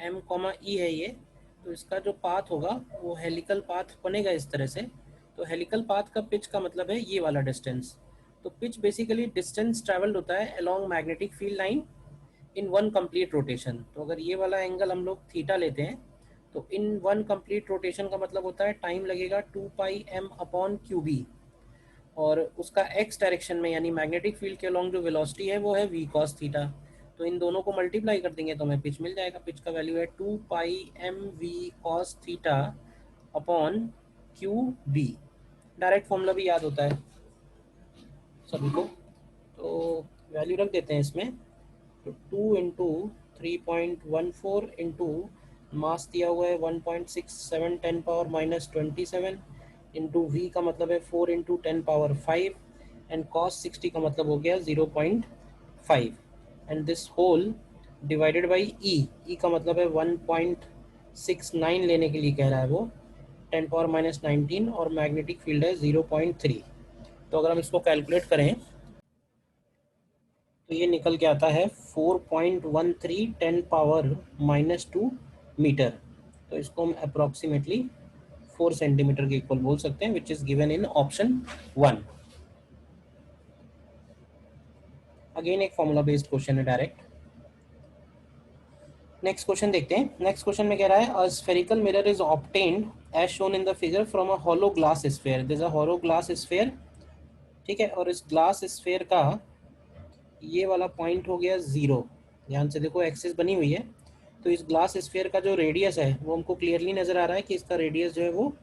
एम कॉमा ई है ये, तो इसका जो पाथ होगा वो हेलिकल पाथ बनेगा इस तरह से। तो हेलिकल पाथ का पिच का मतलब है ये वाला डिस्टेंस। तो पिच बेसिकली डिस्टेंस ट्रेवल्ड होता है along magnetic field line in one complete rotation. तो अगर ये वाला एंगल हम लोग थीटा लेते हैं तो इन वन कंप्लीट रोटेशन का मतलब होता है टाइम लगेगा 2πm/क्यूबी, और उसका एक्स डायरेक्शन में यानी मैग्नेटिक फील्ड के अलोंग जो वेलोसिटी है वो है v cos थीटा। तो इन दोनों को मल्टीप्लाई कर देंगे तो हमें पिच मिल जाएगा। पिच का वैल्यू है 2πmv cos theta upon Q B. Direct formula भी याद होता है सभी को, तो वैल्यू रख देते हैं इसमें। तो 2 इंटू 3.14 इंटू मास दिया हुआ है 1.67 10⁻⁻27 इंटू वी का मतलब है 4 इंटू 10⁻5 एंड कॉस 60 का मतलब हो गया 0.5 and this whole divided by E का मतलब है 1.69 लेने के लिए कह रहा है वो 10⁻⁻19 और मैग्नेटिक फील्ड है 0.3। तो अगर हम इसको कैलकुलेट करें तो ये निकल के आता है 4.13 10⁻⁻2 मीटर। तो इसको हम अप्रॉक्सीमेटली 4 सेंटीमीटर के इक्वल बोल सकते हैं, which is given in option 1। Again एक फॉर्मूला बेस्ड क्वेश्चन है डायरेक्ट। नेक्स्ट क्वेश्चन देखते हैं। नेक्स्ट क्वेश्चन में कह रहा है a spherical mirror is obtained as shown in the figure from a hollow glass sphere. This a hollow glass sphere. ठीक है, और इस ग्लास स्फीयर का ये वाला पॉइंट हो गया 0। ध्यान से देखो एक्सिस बनी हुई है। तो इस ग्लास स्फीयर का जो रेडियस है वो हमको क्लियरली नज़र आ रहा है कि इसका रेडियस जो है वो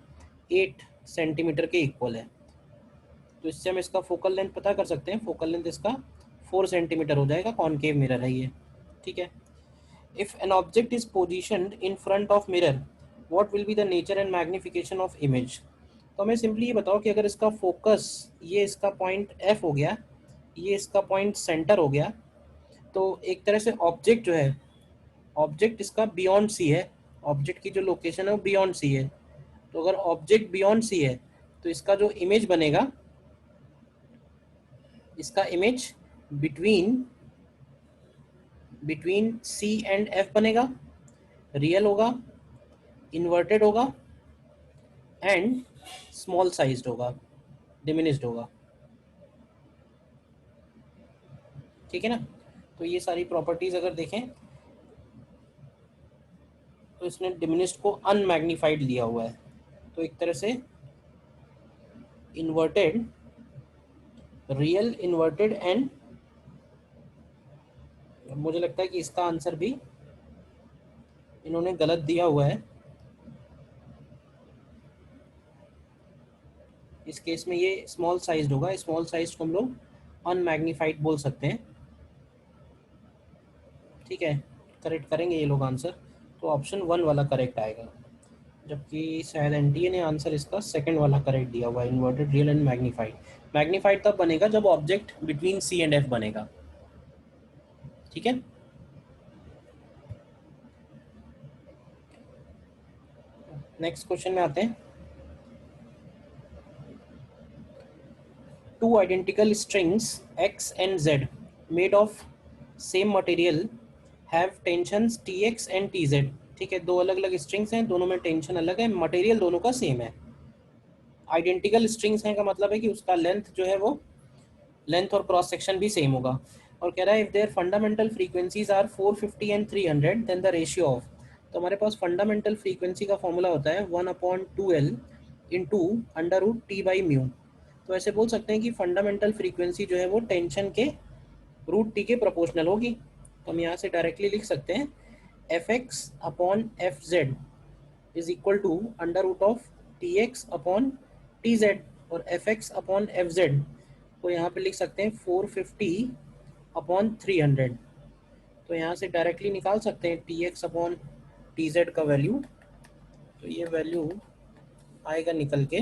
8 सेंटीमीटर के इक्वल है। तो इससे हम इसका फोकल लेंथ पता कर सकते हैं। फोकल लेंथ इसका 4 सेंटीमीटर हो जाएगा। कॉनकेव मिरर है ये। ठीक है। If an object is positioned in front of mirror what will be the nature and magnification of image. तो हमें सिंपली ये बताओ कि अगर इसका फोकस, ये इसका पॉइंट एफ हो गया, ये इसका पॉइंट सेंटर हो गया, तो एक तरह से ऑब्जेक्ट जो है, ऑब्जेक्ट इसका बियॉन्ड सी है। ऑब्जेक्ट की जो लोकेशन है वो बियॉन्ड सी है। तो अगर ऑब्जेक्ट बियॉन्ड सी है तो इसका जो इमेज बनेगा, इसका image between between C and F बनेगा, रियल होगा, इन्वर्टेड होगा एंड स्मॉल साइज्ड होगा, डिमिनिश्ड होगा। ठीक है ना। तो ये सारी प्रॉपर्टीज अगर देखें तो इसने डिमिनिश्ड को अनमैग्नीफाइड लिया हुआ है। तो एक तरह से इन्वर्टेड, रियल इन्वर्टेड एंड, मुझे लगता है कि इसका आंसर भी इन्होंने गलत दिया हुआ है। इस केस में ये स्मॉल साइज्ड होगा, स्मॉल साइज को हम लोग अनमैग्नीफाइड बोल सकते हैं। ठीक है, करेक्ट करेंगे ये लोग आंसर, तो ऑप्शन 1 वाला करेक्ट आएगा, जबकि शायद एनटीए ने आंसर इसका सेकंड वाला करेक्ट दिया हुआ है, inverted real and magnified. Magnified तब बनेगा जब object between C and F बनेगा। ठीक है, नेक्स्ट क्वेश्चन में आते हैं। Two identical strings x and z made of same material have tensions tx and tz। ठीक है, दो अलग अलग स्ट्रिंग्स हैं, दोनों में टेंशन अलग है, मटेरियल दोनों का सेम है। आइडेंटिकल स्ट्रिंग्स हैं का मतलब है कि उसका लेंथ जो है वो लेंथ और क्रॉस सेक्शन भी सेम होगा। और कह रहा है if their fundamental frequencies are 450 and 300 then the ratio of, तो हमारे पास फंडामेंटल फ्रीक्वेंसी का फॉर्मूला होता है 1/2L into under root T by mu. तो ऐसे बोल सकते हैं कि फंडामेंटल फ्रीक्वेंसी जो है वो टेंशन के रूट टी के प्रोपोर्शनल होगी। तो हम यहाँ से डायरेक्टली लिख सकते हैं Fx/Fz is equal to under root of Tx/Tz, और Fx/Fz को यहाँ पे लिख सकते हैं 450/300। तो यहाँ से डायरेक्टली निकाल सकते हैं Tx/Tz का वैल्यू, तो ये वैल्यू आएगा निकल के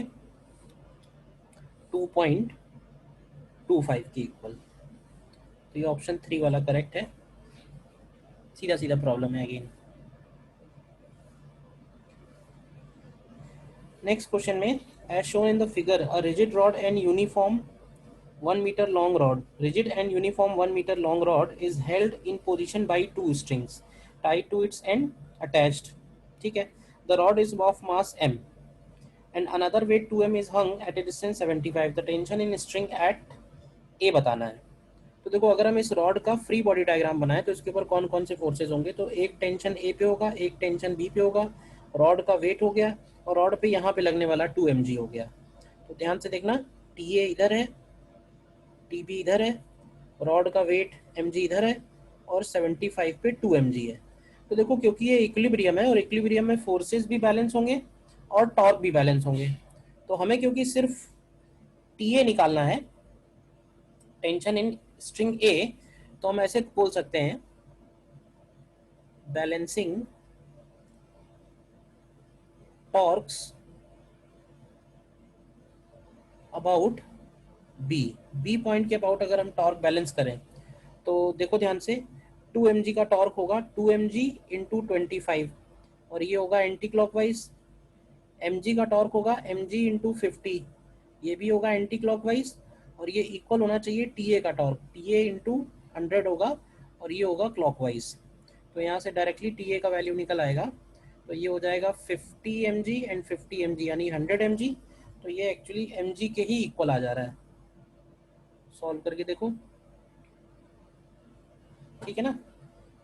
2.25 के इक्वल। तो ये ऑप्शन 3 वाला करेक्ट है, सीधा सीधा प्रॉब्लम है अगेन। नेक्स्ट क्वेश्चन में, as shown in the figure a rigid rod and uniform 1 meter long rod, rigid and uniform 1 meter long rod is held in position by two strings tied to its end attached. ठीक है, the rod is of mass m and another weight 2m is hung at a distance 75. The tension in string at a बताना है। तो देखो, अगर हम इस rod का फ्री बॉडी डायग्राम बनाए तो इसके ऊपर कौन कौन से फोर्सेज होंगे, तो एक टेंशन ए पे होगा, एक टेंशन बी पे होगा, रॉड का वेट हो गया, और रॉड पे यहाँ पे लगने वाला 2mg हो गया। तो ध्यान से देखना, टी ए इधर है, टी बी इधर है, रॉड का वेट mg इधर है, और 75 पे 2mg है। तो देखो, क्योंकि ये इक्विलिब्रियम है और इक्विलिब्रियम में फोर्सेस भी बैलेंस होंगे और टॉर्क भी बैलेंस होंगे, तो हमें क्योंकि सिर्फ TA निकालना है, टेंशन इन स्ट्रिंग ए, तो हम ऐसे बोल सकते हैं balancing torques about B point के अबाउट अगर हम टॉर्क बैलेंस करें तो देखो ध्यान से, 2mg का टॉर्क होगा 2mg इंटू 25, और ये होगा एंटी क्लॉकवाइज। mg का टॉर्क होगा mg इंटू 50, ये भी होगा एंटी क्लॉकवाइज, और ये इक्वल होना चाहिए TA का टॉर्क, TA इंटू 100 होगा, और ये होगा क्लॉकवाइज। तो यहाँ से डायरेक्टली TA का वैल्यू निकल आएगा, तो ये हो जाएगा 50 mg एंड 50 mg यानी 100 mg। तो ये एक्चुअली mg के ही इक्वल आ जा रहा है, सॉल्व करके देखो। ठीक है ना,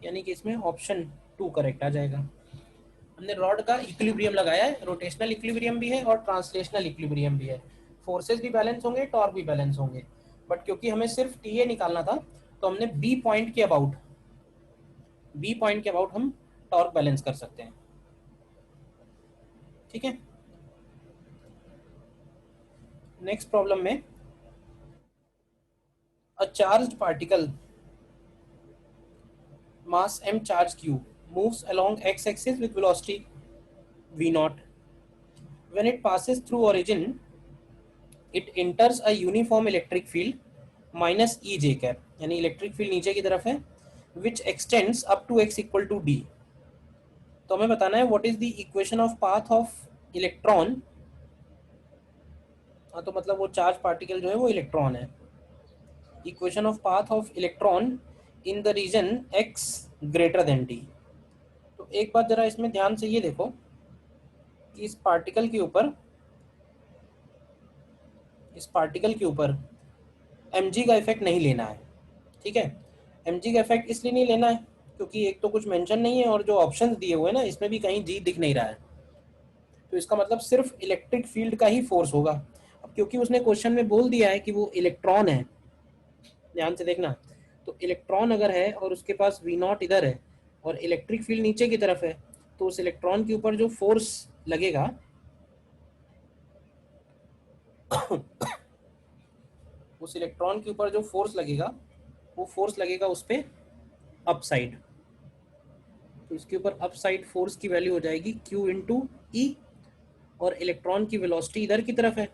यानी कि इसमें ऑप्शन 2 करेक्ट आ जाएगा। हमने रॉड का इक्विलिब्रियम लगाया है, रोटेशनल इक्विलिब्रियम भी है और ट्रांसलेशनल इक्विलिब्रियम भी है, फोर्सेस भी बैलेंस होंगे, टॉर्क भी बैलेंस होंगे, बट क्योंकि हमें सिर्फ TA निकालना था तो हमने बी पॉइंट के अबाउट हम टॉर्क बैलेंस कर सकते हैं। ठीक है, नेक्स्ट प्रॉब्लम में, a charged particle mass m charge q moves along x-axis with velocity v0. When it passes through origin, it enters a uniform electric field minus ej cap, यानी electric field नीचे की तरफ है, which extends up to x equal to d. तो हमें बताना है what is the equation of path of electron, तो मतलब वो चार्ज पार्टिकल जो है वो इलेक्ट्रॉन है, equation of path of electron in the region x greater than d। तो एक बात जरा इसमें ध्यान से ये देखो कि इस पार्टिकल के ऊपर mg का इफेक्ट नहीं लेना है। ठीक है, mg का इफेक्ट इसलिए नहीं लेना है क्योंकि एक तो कुछ मेंशन नहीं है, और जो ऑप्शंस दिए हुए हैं ना इसमें भी कहीं g दिख नहीं रहा है, तो इसका मतलब सिर्फ इलेक्ट्रिक फील्ड का ही फोर्स होगा। अब अब क्योंकि उसने क्वेश्चन में बोल दिया है कि वो इलेक्ट्रॉन है, ध्यान से देखना, तो इलेक्ट्रॉन अगर है और उसके पास वी नॉट इधर है और इलेक्ट्रिक फील्ड नीचे की तरफ है, तो उस इलेक्ट्रॉन के ऊपर जो फोर्स लगेगा उस इलेक्ट्रॉन के ऊपर जो फोर्स लगेगा वो फोर्स लगेगा उस पर अप साइड। तो इसके ऊपर अप साइड फोर्स की वैल्यू हो जाएगी Q इंटू ई, और इलेक्ट्रॉन की वेलोसिटी इधर की तरफ है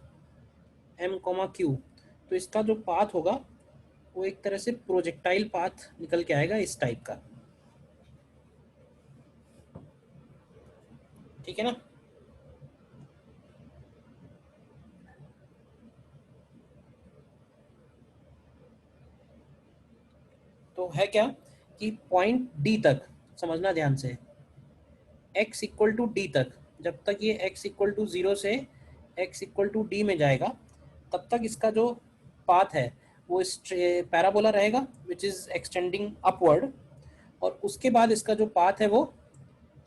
m, q। तो इसका जो पाथ होगा वो एक तरह से प्रोजेक्टाइल पाथ निकल के आएगा इस टाइप का, ठीक है ना। तो है क्या कि पॉइंट डी तक समझना ध्यान से, x इक्वल टू डी तक, जब तक ये x इक्वल टू 0 से x इक्वल टू डी में जाएगा तब तक इसका जो पाथ है वो पैराबोला रहेगा विच इज़ एक्सटेंडिंग अपवर्ड, और उसके बाद इसका जो पाथ है वो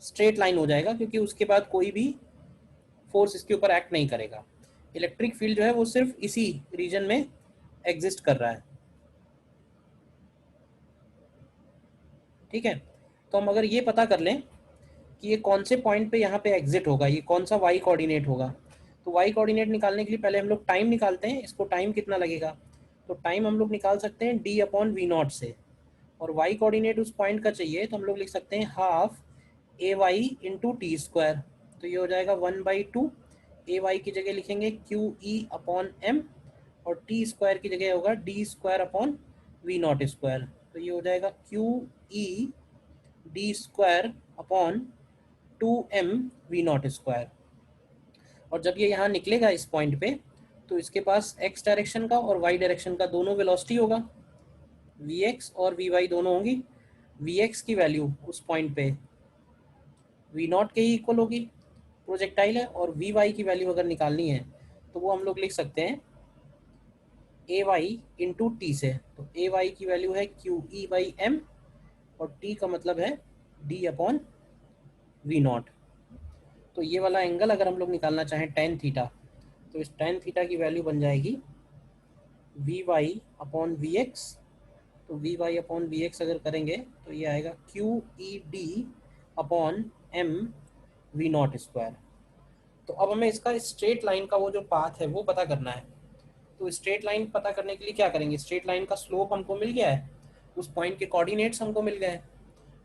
स्ट्रेट लाइन हो जाएगा, क्योंकि उसके बाद कोई भी फोर्स इसके ऊपर एक्ट नहीं करेगा। इलेक्ट्रिक फील्ड जो है वो सिर्फ इसी रीजन में एग्जिस्ट कर रहा है, ठीक है। तो हम अगर ये पता कर लें कि ये कौन से पॉइंट पे यहाँ पे एग्जिट होगा, ये कौन सा वाई कोऑर्डिनेट होगा, तो वाई कोऑर्डिनेट निकालने के लिए पहले हम लोग टाइम निकालते हैं। इसको टाइम कितना लगेगा, तो टाइम हम लोग निकाल सकते हैं डी अपॉन वी नॉट से, और वाई कोऑर्डिनेट उस पॉइंट का चाहिए तो हम लोग लिख सकते हैं हाफ ए वाई इंटू टी स्क्वायर। तो ये हो जाएगा 1/2, ए वाई की जगह लिखेंगे क्यू ई अपॉन एम, और टी स्क्वायर की जगह होगा D square upon V not square. तो ये हो जाएगा Q E D square upon 2m V not square. और जब ये यहाँ निकलेगा इस पॉइंट पे, तो इसके पास x डायरेक्शन का और y डायरेक्शन का दोनों वेलोसिटी होगा, vx और vy दोनों होंगी। vx की वैल्यू उस पॉइंट पे v नॉट के ही इक्वल होगी, प्रोजेक्टाइल है, और vy की वैल्यू अगर निकालनी है तो वो हम लोग लिख सकते हैं ए वाई इंटू टी से। तो ए वाई की वैल्यू है क्यू ई बाई एम, और टी का मतलब है डी अपॉन वी नॉट। तो ये वाला एंगल अगर हम लोग निकालना चाहें टेन थीटा, तो इस टेन थीटा की वैल्यू बन जाएगी V Y upon V X. तो V Y upon V X अगर करेंगे तो ये आएगा Q E D upon M V not square. तो अब हमें इसका स्ट्रेट लाइन का वो जो पाथ है वो पता करना है। तो स्ट्रेट लाइन पता करने के लिए क्या करेंगे, स्ट्रेट लाइन का स्लोप हमको मिल गया है, उस पॉइंट के कोऑर्डिनेट्स हमको मिल गए,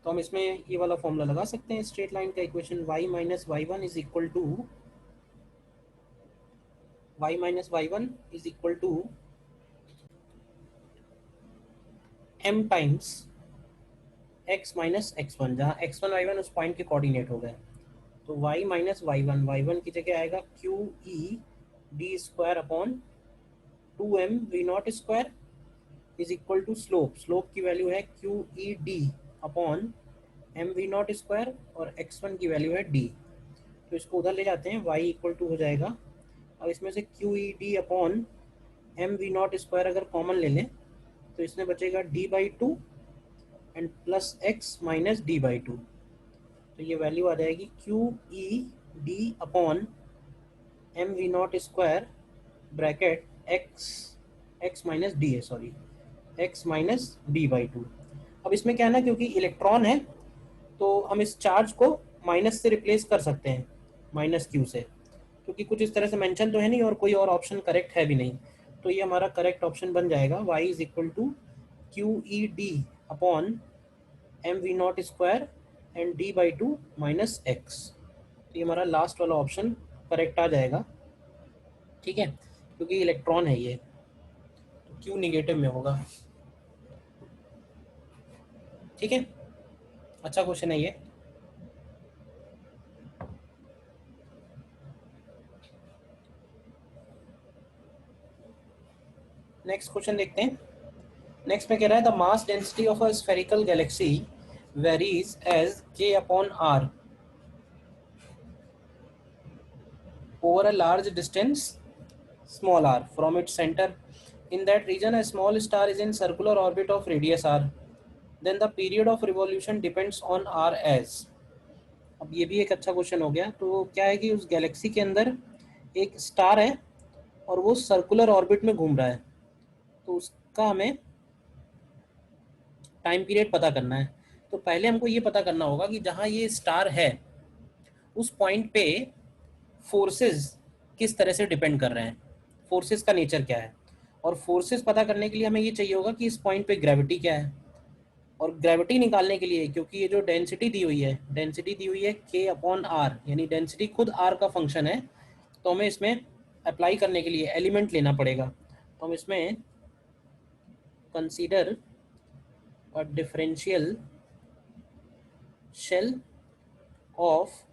तो हम इसमें ये वाला फॉर्मूला लगा सकते हैं स्ट्रेट लाइन का equation y minus Y one is equal to m times x minus x1, जहाँ x1 y1 उस पॉइंट के कोऑर्डिनेट हो गए। तो y माइनस वाई वन की जगह आएगा Q E D square upon 2m V not square is equal to slope की वैल्यू है Q E D upon M V not square, और x1 की वैल्यू है d। तो इसको उधर ले जाते हैं, y इक्वल टू हो जाएगा, अब इसमें से Q E D upon M V not square अगर कॉमन ले लें तो इसमें बचेगा d/2 and plus x minus d/2। तो ये वैल्यू आ जाएगी Q E D upon M V not square bracket x minus D है, सॉरी x माइनस d/2। अब इसमें क्या है ना, क्योंकि इलेक्ट्रॉन है तो हम इस चार्ज को माइनस से रिप्लेस कर सकते हैं, माइनस क्यू से, क्योंकि कुछ इस तरह से मेंशन तो है नहीं और कोई और ऑप्शन करेक्ट है भी नहीं। तो ये हमारा करेक्ट ऑप्शन बन जाएगा y is equal to Q E D upon M V not square and d/2 minus X. तो ये हमारा लास्ट वाला ऑप्शन करेक्ट आ जाएगा, ठीक है, क्योंकि इलेक्ट्रॉन है ये, तो क्यू निगेटिव में होगा, ठीक है। अच्छा क्वेश्चन है ये। नेक्स्ट क्वेश्चन देखते हैं। नेक्स्ट में कह रहा है the mass density of a spherical galaxy varies as k upon r over a large distance small r from its center. In that region a small star is in circular orbit of radius r. Then the period of revolution depends on r as. अब ये भी एक अच्छा question हो गया। तो क्या है कि उस गैलेक्सी के अंदर एक स्टार है और वो सर्कुलर ऑर्बिट में घूम रहा है, तो उसका हमें टाइम पीरियड पता करना है। तो पहले हमको ये पता करना होगा कि जहाँ ये स्टार है उस पॉइंट पे फोर्सेस किस तरह से डिपेंड कर रहे हैं, फोर्सेस का नेचर क्या है। और फोर्सेस पता करने के लिए हमें ये चाहिए होगा कि इस पॉइंट पे ग्रेविटी क्या है। और ग्रेविटी निकालने के लिए, क्योंकि ये जो डेंसिटी दी हुई है, डेंसिटी दी हुई है के अपॉन आर, यानी डेंसिटी खुद आर का फंक्शन है, तो हमें इसमें अप्लाई करने के लिए एलिमेंट लेना पड़ेगा। तो हम इसमें consider a differential shell of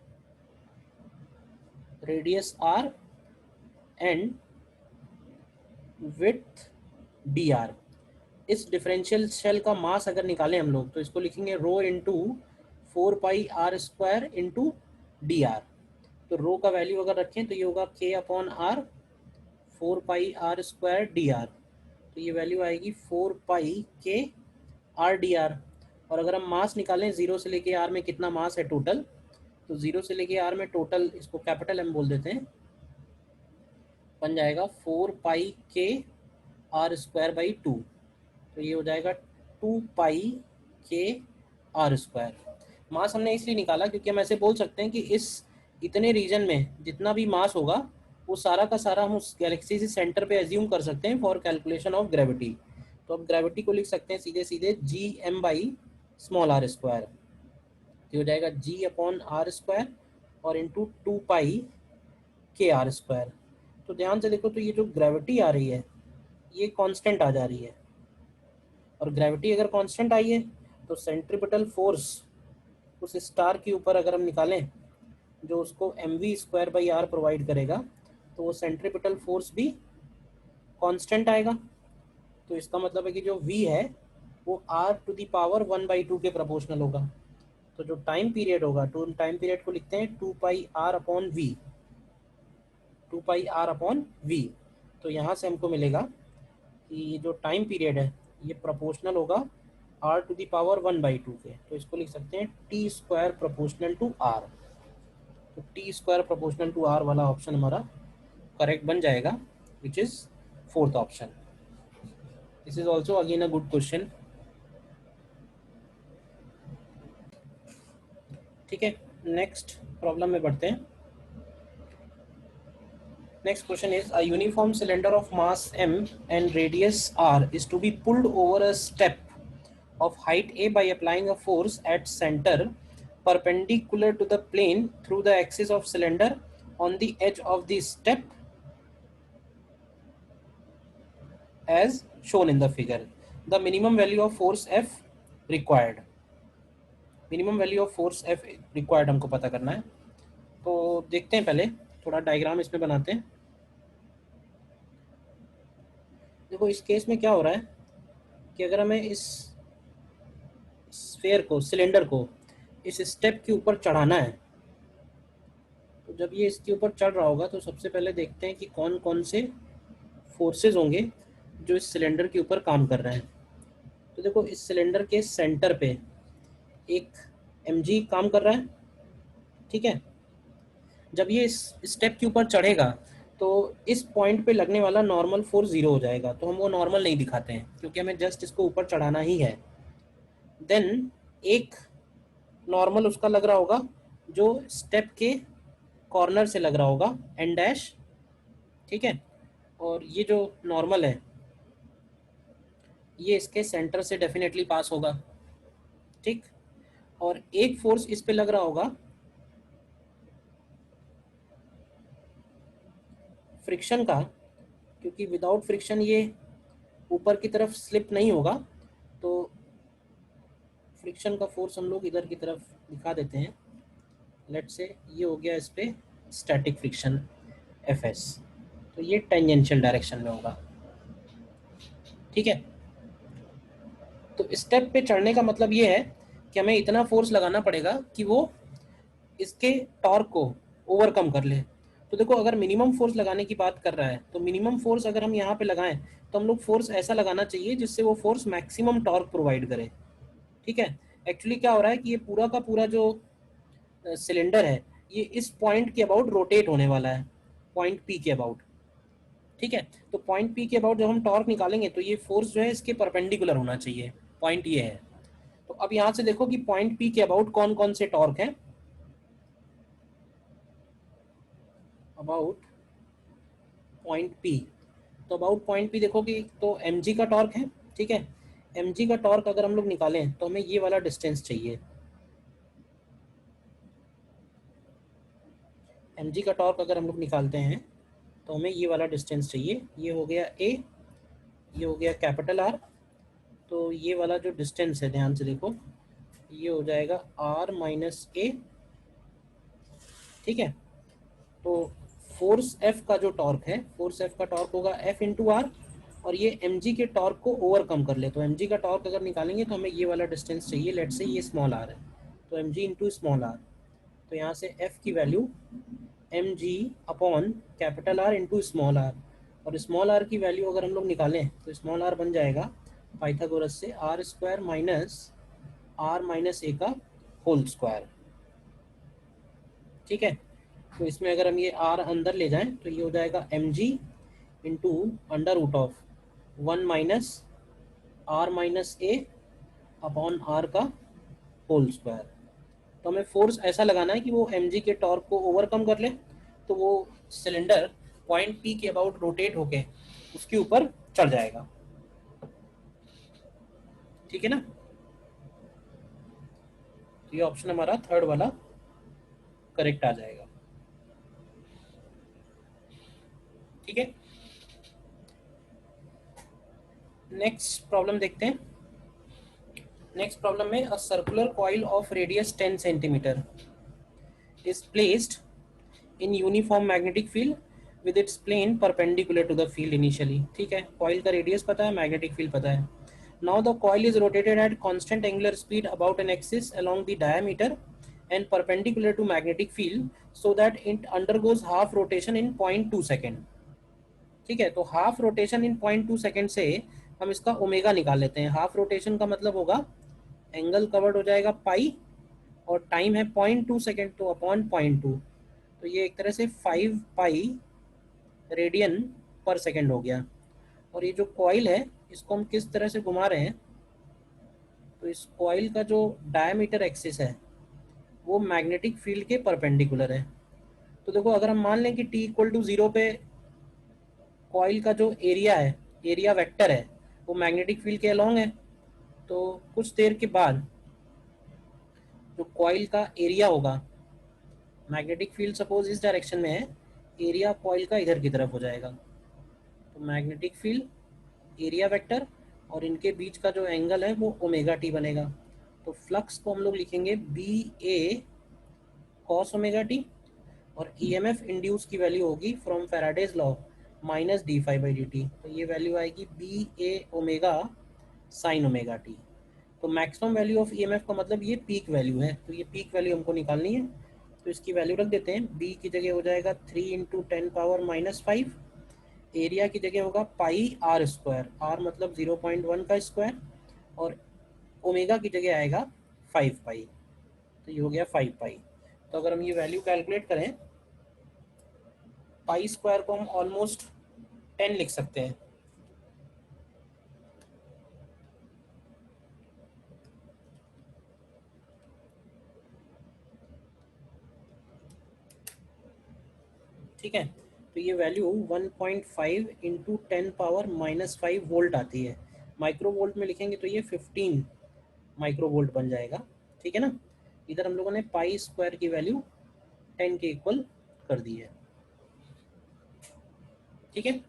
radius R and width D R. इस डिफरेंशियल शेल का मास अगर निकालें हम लोग, तो इसको लिखेंगे rho into 4 pi r² into D R. तो रो का वैल्यू अगर रखें तो ये होगा K upon R 4 pi r² D R. तो ये वैल्यू आएगी 4 पाई के r डी आर। और अगर हम मास निकालें जीरो से लेके आर में कितना मास है टोटल, तो जीरो से लेके आर में टोटल, इसको कैपिटल एम बोल देते हैं, बन जाएगा 4 पाई के r² बाई 2। तो ये हो जाएगा 2 पाई के r²। मास हमने इसलिए निकाला क्योंकि हम ऐसे बोल सकते हैं कि इस इतने रीजन में जितना भी मास होगा वो सारा का सारा हम उस गैलेक्सी से सेंटर पे एज्यूम कर सकते हैं फॉर कैलकुलेशन ऑफ ग्रेविटी। तो अब ग्रेविटी को लिख सकते हैं सीधे सीधे Gm/r²। ये हो जाएगा G/r² और इंटू 2 पाई के r²। तो ध्यान से देखो, तो ये जो ग्रेविटी आ रही है ये कांस्टेंट आ जा रही है, और ग्रेविटी अगर कांस्टेंट आई है तो सेंट्रीपिटल फोर्स उस स्टार के ऊपर अगर हम निकालें जो उसको mv²/r प्रोवाइड करेगा, तो वो सेंट्रीपिटल फोर्स भी कांस्टेंट आएगा। तो इसका मतलब है कि जो v है वो r⁻1/2 के प्रोपोर्शनल होगा। तो जो टाइम पीरियड होगा, तो टाइम पीरियड को लिखते हैं 2πr/v, 2πr/v। तो यहाँ से हमको मिलेगा कि ये जो टाइम पीरियड है ये प्रोपोर्शनल होगा r⁻1/2 के। तो इसको लिख सकते हैं t² प्रोपोर्शनल टू r। तो t² प्रोपोर्शनल टू r वाला ऑप्शन हमारा करेक्ट बन जाएगा, which is fourth option. This is also again a good question. ठीक है, नेक्स्ट प्रॉब्लम में बढ़ते हैं। Next question is, a uniform cylinder of mass m and radius r is to be pulled over a step of height a by applying a force at center perpendicular to the plane through the axis of cylinder on the edge of the step as shown in the figure. The minimum value of force F required. Minimum value of force F required हमको पता करना है। तो देखते हैं, पहले थोड़ा diagram इसमें बनाते हैं। देखो इस केस में क्या हो रहा है कि अगर हमें इस स्फेयर को, सिलेंडर को इस स्टेप के ऊपर चढ़ाना है, तो जब ये इसके ऊपर चढ़ रहा होगा तो सबसे पहले देखते हैं कि कौन कौन से फोर्सेस होंगे जो इस सिलेंडर के ऊपर काम कर रहे हैं। तो देखो इस सिलेंडर के सेंटर पे एक mg काम कर रहा है, ठीक है। जब ये इस स्टेप के ऊपर चढ़ेगा तो इस पॉइंट पे लगने वाला नॉर्मल फोर्स 0 हो जाएगा, तो हम वो नॉर्मल नहीं दिखाते हैं क्योंकि हमें जस्ट इसको ऊपर चढ़ाना ही है। देन एक नॉर्मल उसका लग रहा होगा जो स्टेप के कॉर्नर से लग रहा होगा n', ठीक है। और ये जो नॉर्मल है ये इसके सेंटर से डेफिनेटली पास होगा, ठीक। और एक फोर्स इस पे लग रहा होगा फ्रिक्शन का, क्योंकि विदाउट फ्रिक्शन ये ऊपर की तरफ स्लिप नहीं होगा। तो फ्रिक्शन का फोर्स हम लोग इधर की तरफ दिखा देते हैं। लेट से ये हो गया इस पे स्टैटिक फ्रिक्शन Fs, तो ये टेंजेंशियल डायरेक्शन में होगा, ठीक है। तो स्टेप पे चढ़ने का मतलब ये है कि हमें इतना फोर्स लगाना पड़ेगा कि वो इसके टॉर्क को ओवरकम कर ले। तो देखो अगर मिनिमम फोर्स लगाने की बात कर रहा है तो मिनिमम फोर्स अगर हम यहाँ पे लगाएं तो हम लोग फोर्स ऐसा लगाना चाहिए जिससे वो फोर्स मैक्सिमम टॉर्क प्रोवाइड करे, ठीक है। एक्चुअली क्या हो रहा है कि ये पूरा का पूरा जो सिलेंडर है ये इस पॉइंट के अबाउट रोटेट होने वाला है, पॉइंट पी के अबाउट, ठीक है। तो पॉइंट पी के अबाउट जब हम टॉर्क निकालेंगे तो ये फोर्स जो है इसके परपेंडिकुलर होना चाहिए, पॉइंट ये है। तो अब यहाँ से देखो कि पॉइंट पी के अबाउट कौन कौन से टॉर्क हैं। अबाउट पॉइंट पी, तो अबाउट पॉइंट पी देखो कि तो एम जी का टॉर्क है, ठीक है। एम जी का टॉर्क अगर हम लोग निकालें तो हमें ये वाला डिस्टेंस चाहिए। एम जी का टॉर्क अगर हम लोग निकालते हैं तो हमें ये वाला डिस्टेंस चाहिए। ये हो गया ए, ये हो गया कैपिटल आर। तो ये वाला जो डिस्टेंस है ध्यान से देखो, ये हो जाएगा आर माइनस ए, ठीक है। तो फोर्स एफ का जो टॉर्क है, फोर्स एफ का टॉर्क होगा एफ इंटू आर, और ये एम जी के टॉर्क को ओवरकम कर ले। तो एम जी का टॉर्क अगर निकालेंगे तो हमें ये वाला डिस्टेंस चाहिए, लेट से ये स्मॉल आर है, तो M G into small R. तो यहाँ से एफ की value M G upon capital R into small R, और स्मॉल आर की वैल्यू अगर हम लोग निकालें तो स्मॉल आर बन जाएगा पाइथागोरस से R square minus R minus A का होल स्क्वायर, ठीक है। तो इसमें अगर हम ये आर अंदर ले जाएं तो ये हो जाएगा M G into under root of 1 minus R minus A upon R का होल स्क्वायर। तो हमें फोर्स ऐसा लगाना है कि वो एम जी के टॉर्क को ओवरकम कर ले, तो वो सिलेंडर पॉइंट पी के अबाउट रोटेट होके उसके ऊपर चढ़ जाएगा, ठीक है ना। तो ये ऑप्शन हमारा थर्ड वाला करेक्ट आ जाएगा, ठीक है। नेक्स्ट प्रॉब्लम देखते हैं। नेक्स्ट प्रॉब्लम में a circular coil of radius 10 centimetre is placed in uniform magnetic field with its plane perpendicular to the field initially, ठीक है। कॉइल का रेडियस पता है, मैग्नेटिक फील्ड पता है। Now the coil is rotated at constant angular speed about an axis along the diameter and perpendicular to magnetic field so that it undergoes half rotation in 0.2 second, ठीक है। तो half rotation इन 0.2 second से हम इसका omega निकाल लेते हैं। Half rotation का मतलब होगा एंगल कवर्ड हो जाएगा पाई, और टाइम है 0.2 सेकेंड, तो अपॉन 0.2, तो ये एक तरह से 5 पाई रेडियन पर सेकेंड हो गया। और ये जो कॉइल है इसको हम किस तरह से घुमा रहे हैं, तो इस कॉइल का जो डायमीटर एक्सिस है वो मैग्नेटिक फील्ड के परपेंडिकुलर है। तो देखो अगर हम मान लें कि t इक्वल टू 0 पे कॉइल का जो एरिया है, एरिया वेक्टर है, वो मैग्नेटिक फील्ड के अलोंग है, तो कुछ देर के बाद जो कॉइल का एरिया होगा, मैग्नेटिक फील्ड सपोज इस डायरेक्शन में है, एरिया कॉइल का इधर की तरफ हो जाएगा। तो मैग्नेटिक फील्ड, एरिया वेक्टर और इनके बीच का जो एंगल है वो ओमेगा टी बनेगा। तो फ्लक्स को हम लोग लिखेंगे B A cos omega T, और ईएमएफ इंड्यूस की वैल्यू होगी from Faraday's law minus D phi by D T. तो ये वैल्यू आएगी B A omega sine omega T. तो मैक्सिमम वैल्यू ऑफ ईएमएफ का मतलब ये पीक वैल्यू है, तो ये पीक वैल्यू हमको निकालनी है। तो इसकी वैल्यू रख देते हैं, बी की जगह हो जाएगा 3 इंटू 10⁻⁵, एरिया की जगह होगा पाई आर स्क्वायर, आर मतलब 0.1 का स्क्वायर, और ओमेगा की जगह आएगा 5 पाई, तो ये हो गया 5 पाई। तो अगर हम ये वैल्यू कैलकुलेट करें, पाई स्क्वायर को हम ऑलमोस्ट 10 लिख सकते हैं, ठीक है। तो ये वैल्यू 1.5 इंटू 10⁻⁻5 वोल्ट आती है। माइक्रो वोल्ट में लिखेंगे तो ये 15 माइक्रो वोल्ट बन जाएगा, ठीक है ना। इधर हम लोगों ने पाई स्क्वायर की वैल्यू 10 के इक्वल कर दी है, ठीक है।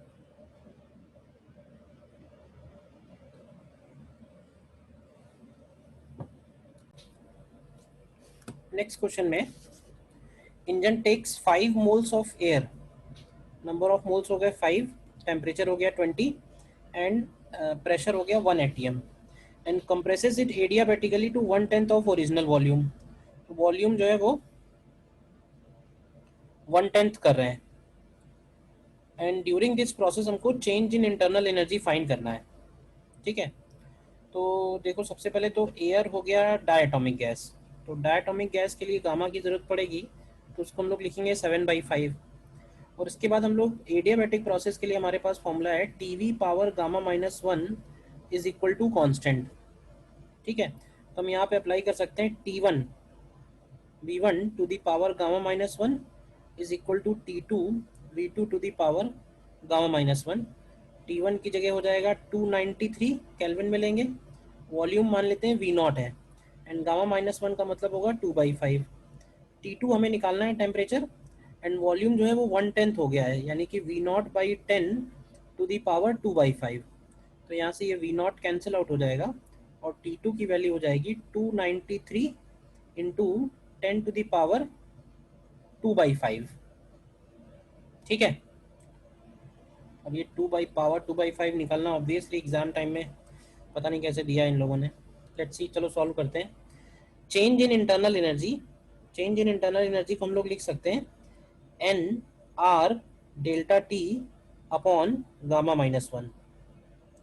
नेक्स्ट क्वेश्चन में, engine takes 5 moles of air, number of moles हो गए 5, टेम्परेचर हो गया 20, एंड प्रेशर हो गया 1 atm, and compresses it adiabatically to 1/10 of original volume. तो वॉल्यूम जो है वो 1/10 कर रहे हैं, एंड ड्यूरिंग दिस प्रोसेस हमको change in internal energy find करना है, ठीक है। तो देखो सबसे पहले तो एयर हो गया डायटोमिक गैस, तो डायटोमिक गैस के लिए गामा की जरूरत पड़ेगी, तो उसको हम लोग लिखेंगे 7/5। और इसके बाद हम लोग एडियाबैटिक प्रोसेस के लिए हमारे पास फॉर्मूला है TV power gamma minus one is equal to constant. ठीक है, तो हम यहाँ पे अप्लाई कर सकते हैं T1 V1 to the power gamma minus one is equal to T2 V2 to the power gamma minus one. T1 की जगह हो जाएगा 293 केल्विन में लेंगे, वॉल्यूम मान लेते हैं V0 है, एंड गामा माइनस वन का मतलब होगा 2/5। T2 हमें निकालना है टेम्परेचर, एंड वॉल्यूम जो है वो 1/10 हो गया है, यानी कि V0/10 टू दी पावर 2/5। तो यहाँ से ये V0 कैंसिल आउट हो जाएगा और T2 की वैल्यू हो जाएगी 293 इंटू 10 टू दी पावर 2/5। ठीक है, अब ये 2/5 निकालना ऑब्वियसली एग्जाम टाइम में पता नहीं कैसे दिया इन लोगों ने। लेट्स सी, चलो सॉल्व करते हैं। Change in internal energy, change in internal energy को हम लोग लिख सकते हैं N R delta T upon gamma minus one.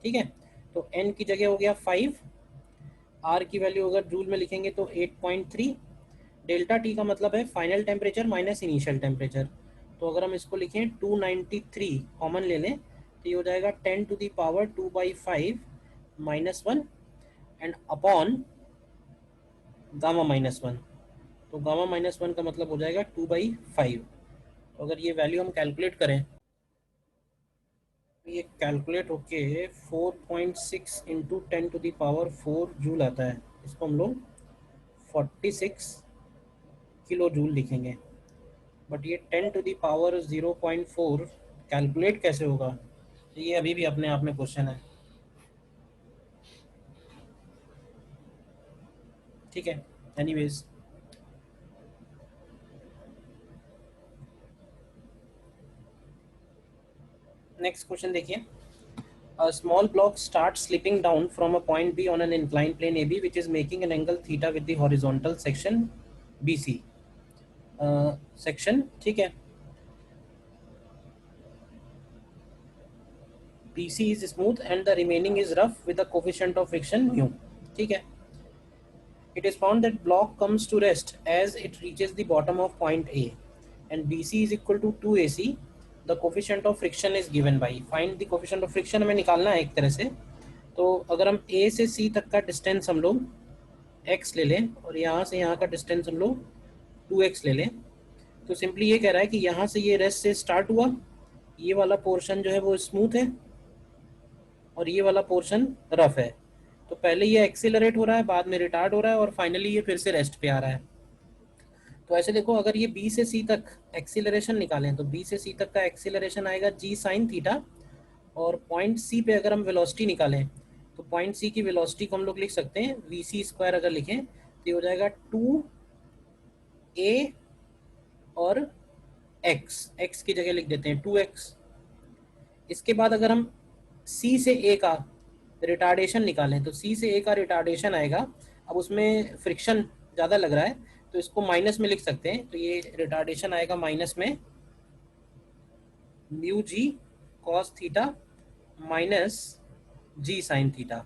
ठीक है, तो एन की जगह हो गया 5, आर की वैल्यू अगर जूल में लिखेंगे तो 8.3, डेल्टा टी का मतलब है final temperature minus initial temperature. तो अगर हम इसको लिखें 293 कॉमन ले लें तो ये हो जाएगा 10 to the power 2/5 minus one and upon gamma minus one. तो गामा माइनस वन का मतलब हो जाएगा 2/5। तो अगर ये वैल्यू हम कैलकुलेट करें तो ये कैलकुलेट होके 4.6 into 10 to the power 4 joule आता है। इसको हम लोग 46 किलो जूल लिखेंगे, बट ये 10 टू दी पावर 0.4 कैलकुलेट कैसे होगा, तो ये अभी भी अपने आप में क्वेश्चन है। ठीक है, एनीवेज नेक्स्ट क्वेश्चन देखिए। A small block starts slipping down from a point B on an inclined plane AB, which is making an angle theta with the horizontal section BC. Section ठीक है, BC is smooth and the remaining is rough with a coefficient of friction mu. ठीक है, it is found that block comes to rest as it reaches the bottom of point A and BC is equal to 2AC. The coefficient of friction is given by, find the coefficient of friction हमें निकालना है एक तरह से। तो अगर हम A से C तक का डिस्टेंस हम लोग x ले लें और यहाँ से यहाँ का डिस्टेंस हम लोग 2x ले लें, तो सिंपली ये कह रहा है कि यहाँ से ये रेस्ट से स्टार्ट हुआ, ये वाला पोर्शन जो है वो स्मूथ है और ये वाला पोर्शन रफ है। तो पहले ये एक्सीलरेट हो रहा है, बाद में रिटार्ड हो रहा है और फाइनली ये फिर से रेस्ट पे आ रहा है। तो ऐसे देखो, अगर ये B से C तक एक्सीलरेशन निकालें तो B से C तक का एक्सीलरेशन आएगा g साइन थीटा, और पॉइंट C पे अगर हम वेलोसिटी निकालें तो पॉइंट C की वेलोसिटी को हम लोग लिख सकते हैं vc²। अगर लिखें तो ये हो जाएगा 2a और x की जगह लिख देते हैं 2x। इसके बाद अगर हम C से A का रिटार्डेशन निकालें तो C से A का रिटार्डेशन आएगा। अब उसमें फ्रिक्शन ज़्यादा लग रहा है तो इसको माइनस में लिख सकते हैं, तो ये रिटार्डेशन आएगा माइनस में mu G cos theta minus जी साइन थीटा।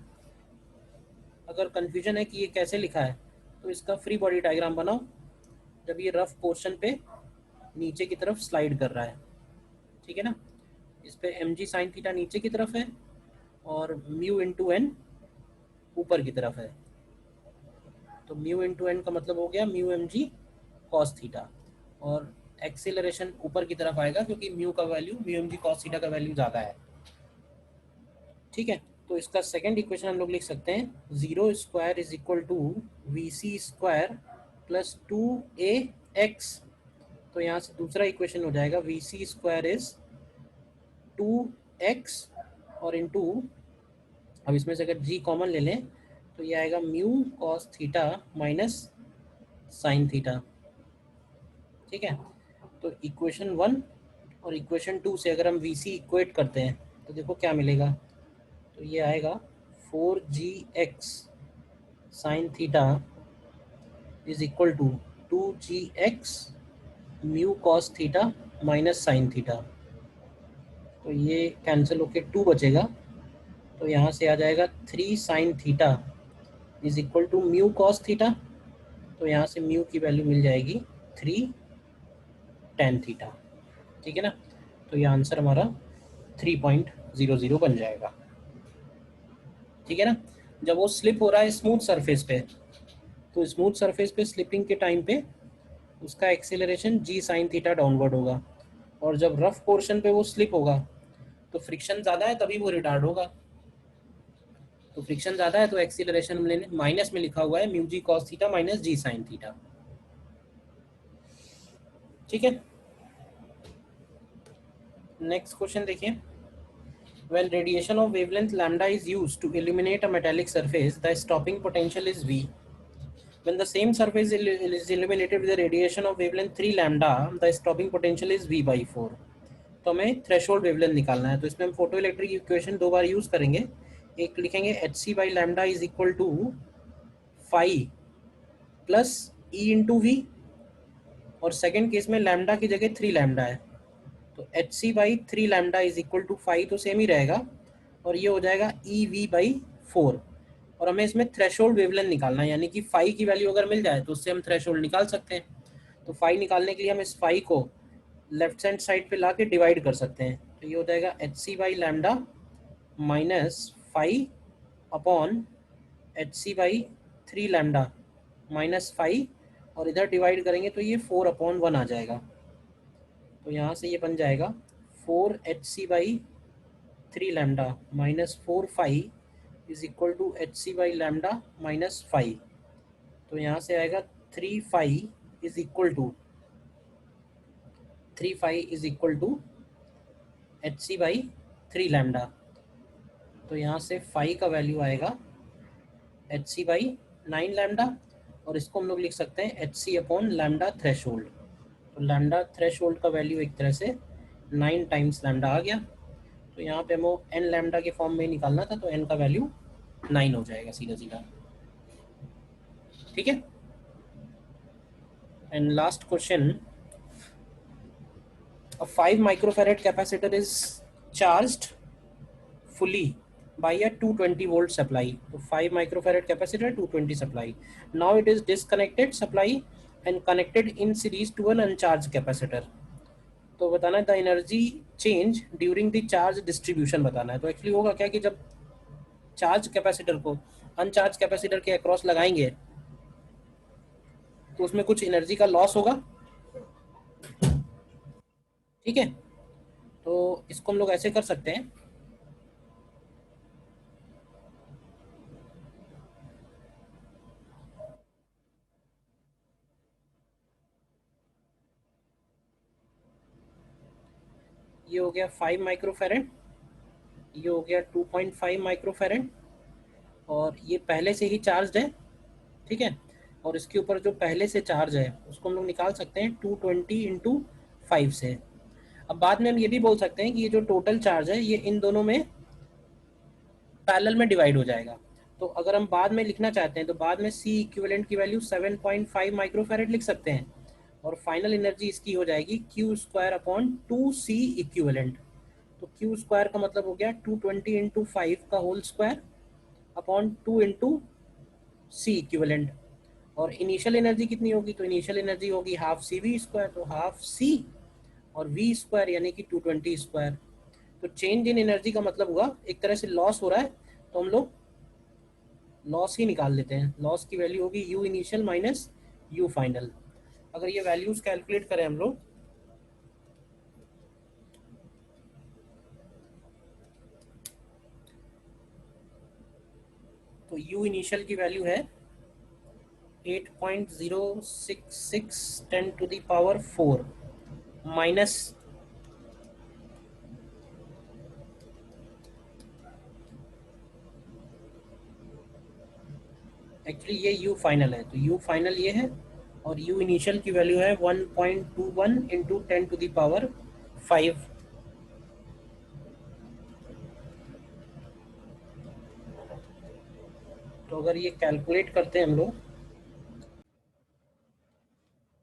अगर कन्फ्यूजन है कि ये कैसे लिखा है तो इसका फ्री बॉडी डायग्राम बनाओ जब ये रफ पोर्शन पे नीचे की तरफ स्लाइड कर रहा है। ठीक है ना, इस पे एम जी साइन थीटा नीचे की तरफ है और म्यू इंटू एन ऊपर की तरफ है। तो म्यू इंटू एन का मतलब हो गया mu M G cos theta, और एक्सीलरेशन ऊपर की तरफ आएगा क्योंकि mu M G cos theta का वैल्यू ज़्यादा है। ठीक है, तो इसका सेकेंड इक्वेशन हम लोग लिख सकते हैं 0² is equal to vc² plus 2ax। तो यहाँ से दूसरा इक्वेशन हो जाएगा vc² इज 2x और इंटू, अब इसमें से अगर g कॉमन ले लें तो ये आएगा mu cos theta minus sine theta. ठीक है, तो इक्वेशन 1 और इक्वेशन 2 से अगर हम vc इक्वेट करते हैं तो देखो क्या मिलेगा, तो ये आएगा 4gx sine theta is equal to 2gx mu cos theta minus sine theta. तो ये कैंसिल होके 2 बचेगा, तो यहाँ से आ जाएगा 3 sine theta is equal to mu cos theta. तो यहाँ से म्यू की वैल्यू मिल जाएगी 3 tan थीटा। ठीक है ना, तो ये आंसर हमारा 3.00 बन जाएगा। ठीक है ना। जब वो स्लिप हो रहा है स्मूथ सरफेस पे, तो स्मूथ सरफेस पे स्लिपिंग के टाइम पे उसका एक्सेलरेशन जी साइन थीटा डाउनवर्ड होगा, और जब रफ पोर्शन पे वो स्लिप होगा तो फ्रिक्शन ज़्यादा है तभी वो रिटार्ड होगा। तो फ्रिक्शन ज़्यादा है तो एक्सीलरेशन हमने माइनस में लिखा हुआ है mu G cos theta minus जी साइन थीटा। ठीक है। नेक्स्ट क्वेश्चन देखिए। When radiation of wavelength lambda is used to illuminate a metallic surface, the stopping potential is V. When the same surface is illuminated with a radiation of wavelength 3 lambda, the stopping potential is V by 4. तो हमें threshold wavelength निकालना है। तो इसमें हम photo electric equation दो बार use करेंगे। एक लिखेंगे H C by lambda is equal to phi plus E into V, और सेकेंड केस में लैम्डा की जगह 3 लैम्डा है, तो H C by 3 lambda is equal to phi, तो सेम ही रहेगा, और ये हो जाएगा ई वी बाई 4। और हमें इसमें थ्रेशोल्ड वेवलेंथ निकालना है, यानी कि फाई की वैल्यू अगर मिल जाए तो उससे हम थ्रेशोल्ड निकाल सकते हैं। तो फाई निकालने के लिए हम इस फाई को लेफ्ट हैंड साइड पे ला के डिवाइड कर सकते हैं। तो ये हो जाएगा H C by lambda minus phi upon H C by 3 lambda minus phi, और इधर डिवाइड करेंगे तो ये 4/1 आ जाएगा। तो यहाँ से ये बन जाएगा 4 HC/3 lambda minus 4 phi is equal to HC/लैम्डा माइनस फाई। तो यहाँ से आएगा 3 phi is equal to HC/3 lambda. तो यहाँ से फाई का वैल्यू आएगा HC/9 लैम्डा, और इसको हम लोग लिख सकते हैं HC/लैम्डा थ्रेशोल्ड। तो लैम्डा थ्रेशोल्ड का वैल्यू एक तरह से 9 टाइम्स लैम्डा आ गया। तो यहाँ पे हमको एन लैम्डा के फॉर्म में निकालना था, तो एन का वैल्यू 9 हो जाएगा सीधा सीधा। ठीक है। And last question, a 5 microfarad capacitor is charged fully by a 220 volt supply. तो 5 microfarad capacitor 220 supply. Now it is disconnected supply and connected in series to an uncharged capacitor. तो बताना है the energy change during the charge distribution बताना है। तो actually होगा क्या कि जब चार्ज कैपेसिटर को अनचार्ज कैपेसिटर के अक्रॉस लगाएंगे तो उसमें कुछ एनर्जी का लॉस होगा। ठीक है। तो इसको हम लोग ऐसे कर सकते हैं, ये हो गया 5 माइक्रोफेरेड, ये हो गया 2.5 माइक्रोफेरेड, और ये पहले से ही चार्ज है। ठीक है। और इसके ऊपर जो पहले से चार्ज है उसको हम लोग निकाल सकते हैं 220 इंटू 5 से। अब बाद में हम ये भी बोल सकते हैं कि ये जो टोटल चार्ज है ये इन दोनों में पैरेलल में डिवाइड हो जाएगा। तो अगर हम बाद में लिखना चाहते हैं तो बाद में सी इक्विवेलेंट की वैल्यू 7.5 माइक्रोफेरेड लिख सकते हैं, और फाइनल एनर्जी इसकी हो जाएगी Q square upon 2 C equivalent. तो क्यू स्क्वायर का मतलब हो गया 220 इंटू 5 का whole square upon 2 into C equivalent. और इनिशियल एनर्जी कितनी होगी, तो इनिशियल एनर्जी होगी हाफ सी वी स्क्वायर, तो हाफ सी और वी स्क्वायर यानी कि 220 स्क्वायर। तो चेंज इन एनर्जी का मतलब हुआ एक तरह से लॉस हो रहा है, तो हम लोग लॉस ही निकाल लेते हैं। लॉस की वैल्यू होगी you initial minus you final. अगर ये वैल्यूज कैलकुलेट करें हम लोग, तो यू इनिशियल की वैल्यू है 8.066 10⁴ माइनस एक्चुअली ये यू फाइनल है, तो यू फाइनल ये है, और यू इनिशियल की वैल्यू है 1.21 इंटू 10⁵। तो अगर ये कैलकुलेट करते हैं हम लोग,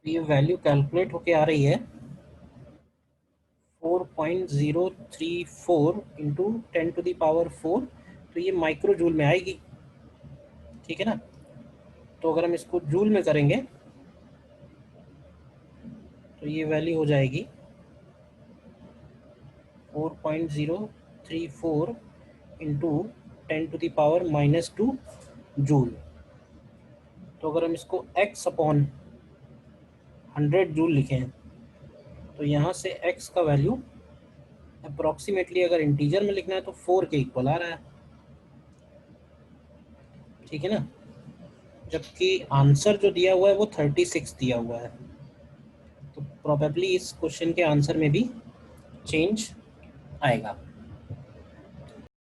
तो ये वैल्यू कैलकुलेट होके आ रही है 4.034 इंटू 10⁴, तो ये माइक्रो जूल में आएगी। ठीक है ना। तो अगर हम इसको जूल में करेंगे तो ये वैल्यू हो जाएगी 4.034 इंटू 10⁻⁻² जूल। तो अगर हम इसको x अपॉन 100 जूल लिखें तो यहाँ से x का वैल्यू अप्रॉक्सीमेटली अगर इंटीजर में लिखना है तो 4 के इक्वल आ रहा है, ठीक है ना। जबकि आंसर जो दिया हुआ है वो 36 दिया हुआ है, तो प्रोबेबली इस क्वेश्चन के आंसर में भी चेंज आएगा।